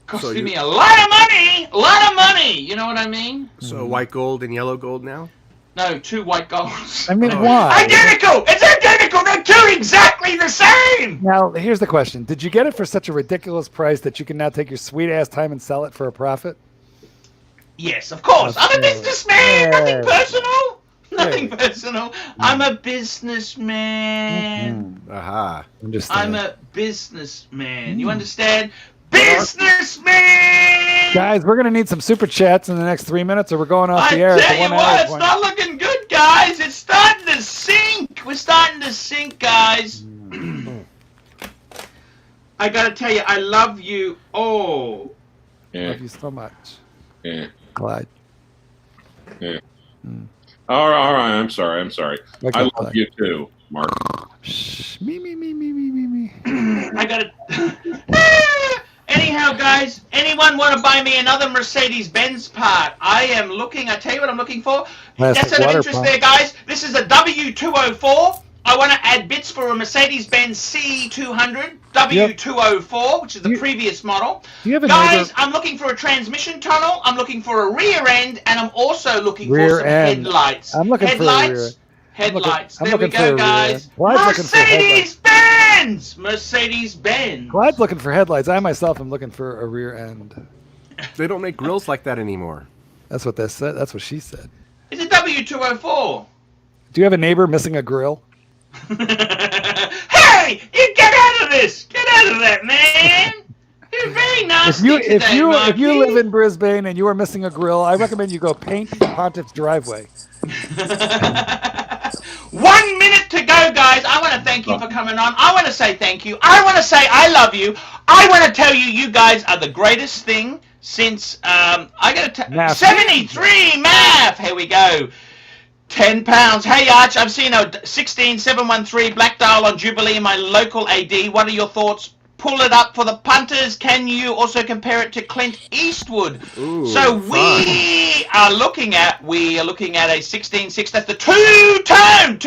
A: costing me a lot of money. A lot of money. You know what I mean?
F: So white gold and yellow gold now?
A: No, 2 white golds.
B: I mean, why?
A: Identical. It's identical. They're 2 exactly the same.
B: Now, here's the question: did you get it for such a ridiculous price that you can now take your sweet ass time and sell it for a profit?
A: Yes, of course. I'm a businessman.
B: Yeah.
A: Nothing personal. Nothing personal. I'm a businessman.
F: Aha.
A: I'm a businessman. You understand? Businessman!
B: Guys, we're going to need some super chats in the next 3 minutes, or we're going off the air.
A: I tell you what, it's not looking good, guys. It's starting to sink. We're starting to sink, guys. I got to tell you, I love you all.
C: Yeah.
B: Love you so much.
C: Yeah.
B: Clyde.
C: Yeah. All right. I'm sorry.
B: Okay,
C: I love
B: Clyde.
C: you too, Mark.
B: Shh. Me.
A: I got to... Anyhow, guys, anyone want to buy me another Mercedes-Benz part? I am looking, I tell you what I'm looking for.
B: Plastic
A: That's out of
B: water
A: interest
B: pump.
A: there, guys. This is a W204. I want to add bits for a Mercedes-Benz C200 W204, which is the previous model.
B: Do you have a
A: Guys,
B: neighbor?
A: I'm looking for a transmission tunnel. I'm looking for a rear end, and I'm also looking for some
B: end.
A: headlights.
B: I'm looking for a rear.
A: Headlights.
B: I'm
A: There we
B: looking for a
A: go,
B: rear
A: guys.
B: end. Clyde's looking for headlights.
A: Mercedes-Benz! Mercedes-Benz.
B: Clyde's looking for headlights. I myself am looking for a rear end.
F: They don't make grills like that anymore.
B: That's what they said. That's what she said.
A: It's a W204.
B: Do you have a neighbor missing a grill?
A: Hey! You get out of this! Get out of that, man! You're very nasty
B: If you
A: Marky.
B: live in Brisbane and you are missing a grill, I recommend you go paint Pontiff's driveway.
A: 1 minute to go, guys. I want to thank you for coming on. I want to say thank you. I want to say I love you. I want to tell you, you guys are the greatest thing since, I got to tell 73 math. Here we go. £10. Hey, Arch, I've seen a 16713 black dial on Jubilee in my local AD. What are your thoughts? pull it up for the punters. Can you also compare it to Clint Eastwood?
H: Ooh,
A: So we are looking at a 16.6. That's the two-tone.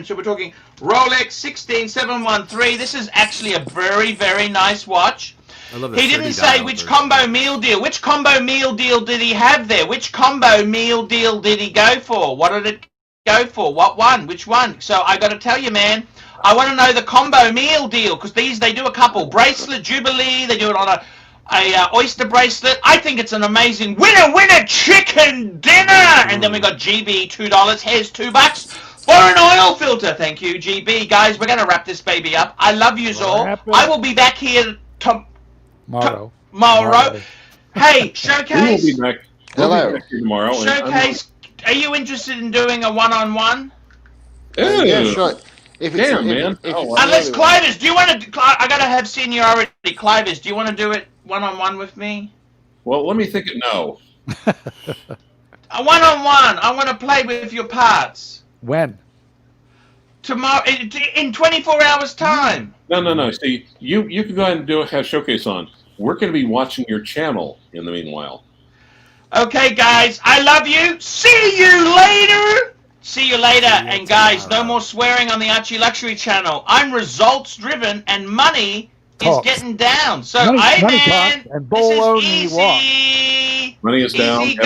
A: So we're talking Rolex 16713. This is actually a very, very nice watch.
H: I love
A: He didn't say which combo meal deal. Which combo meal deal did he have there? Which combo meal deal did he go for? What did it go for? What one? Which one? So I got to tell you, man, I want to know the combo meal deal, because they do a couple. Bracelet Jubilee, they do it on a oyster bracelet. I think it's an amazing winner chicken dinner. And then we got GB $2. Here's $2 for an oil filter. Thank you, GB. Guys, we're going to wrap this baby up. I love yous all. I will be back here tomorrow. Hey, Showcase.
C: We will be back.
E: Hello.
C: We'll be back here tomorrow.
A: Showcase, are you interested in doing a one-on-one?
E: Yeah, sure. If it's,
C: Damn, man.
A: Unless Clivers, do you want to? I gotta have seniority. Clivers, do you want to do it one-on-one with me?
C: Well, let me think it. No.
A: A one-on-one. I want to play with your parts.
B: When?
A: Tomorrow, in 24 hours time.
C: No. See, you can go ahead and have Showcase on. We're going to be watching your channel in the meanwhile.
A: Okay, guys, I love you. See you later. And guys, no more swearing on the Archie Luxury channel. I'm results driven, and money is getting down. So,
B: Money
A: man,
B: talks and
A: this is
B: bologna
A: easy.
B: walks.
C: Money is down.
A: Easy,
C: Yep.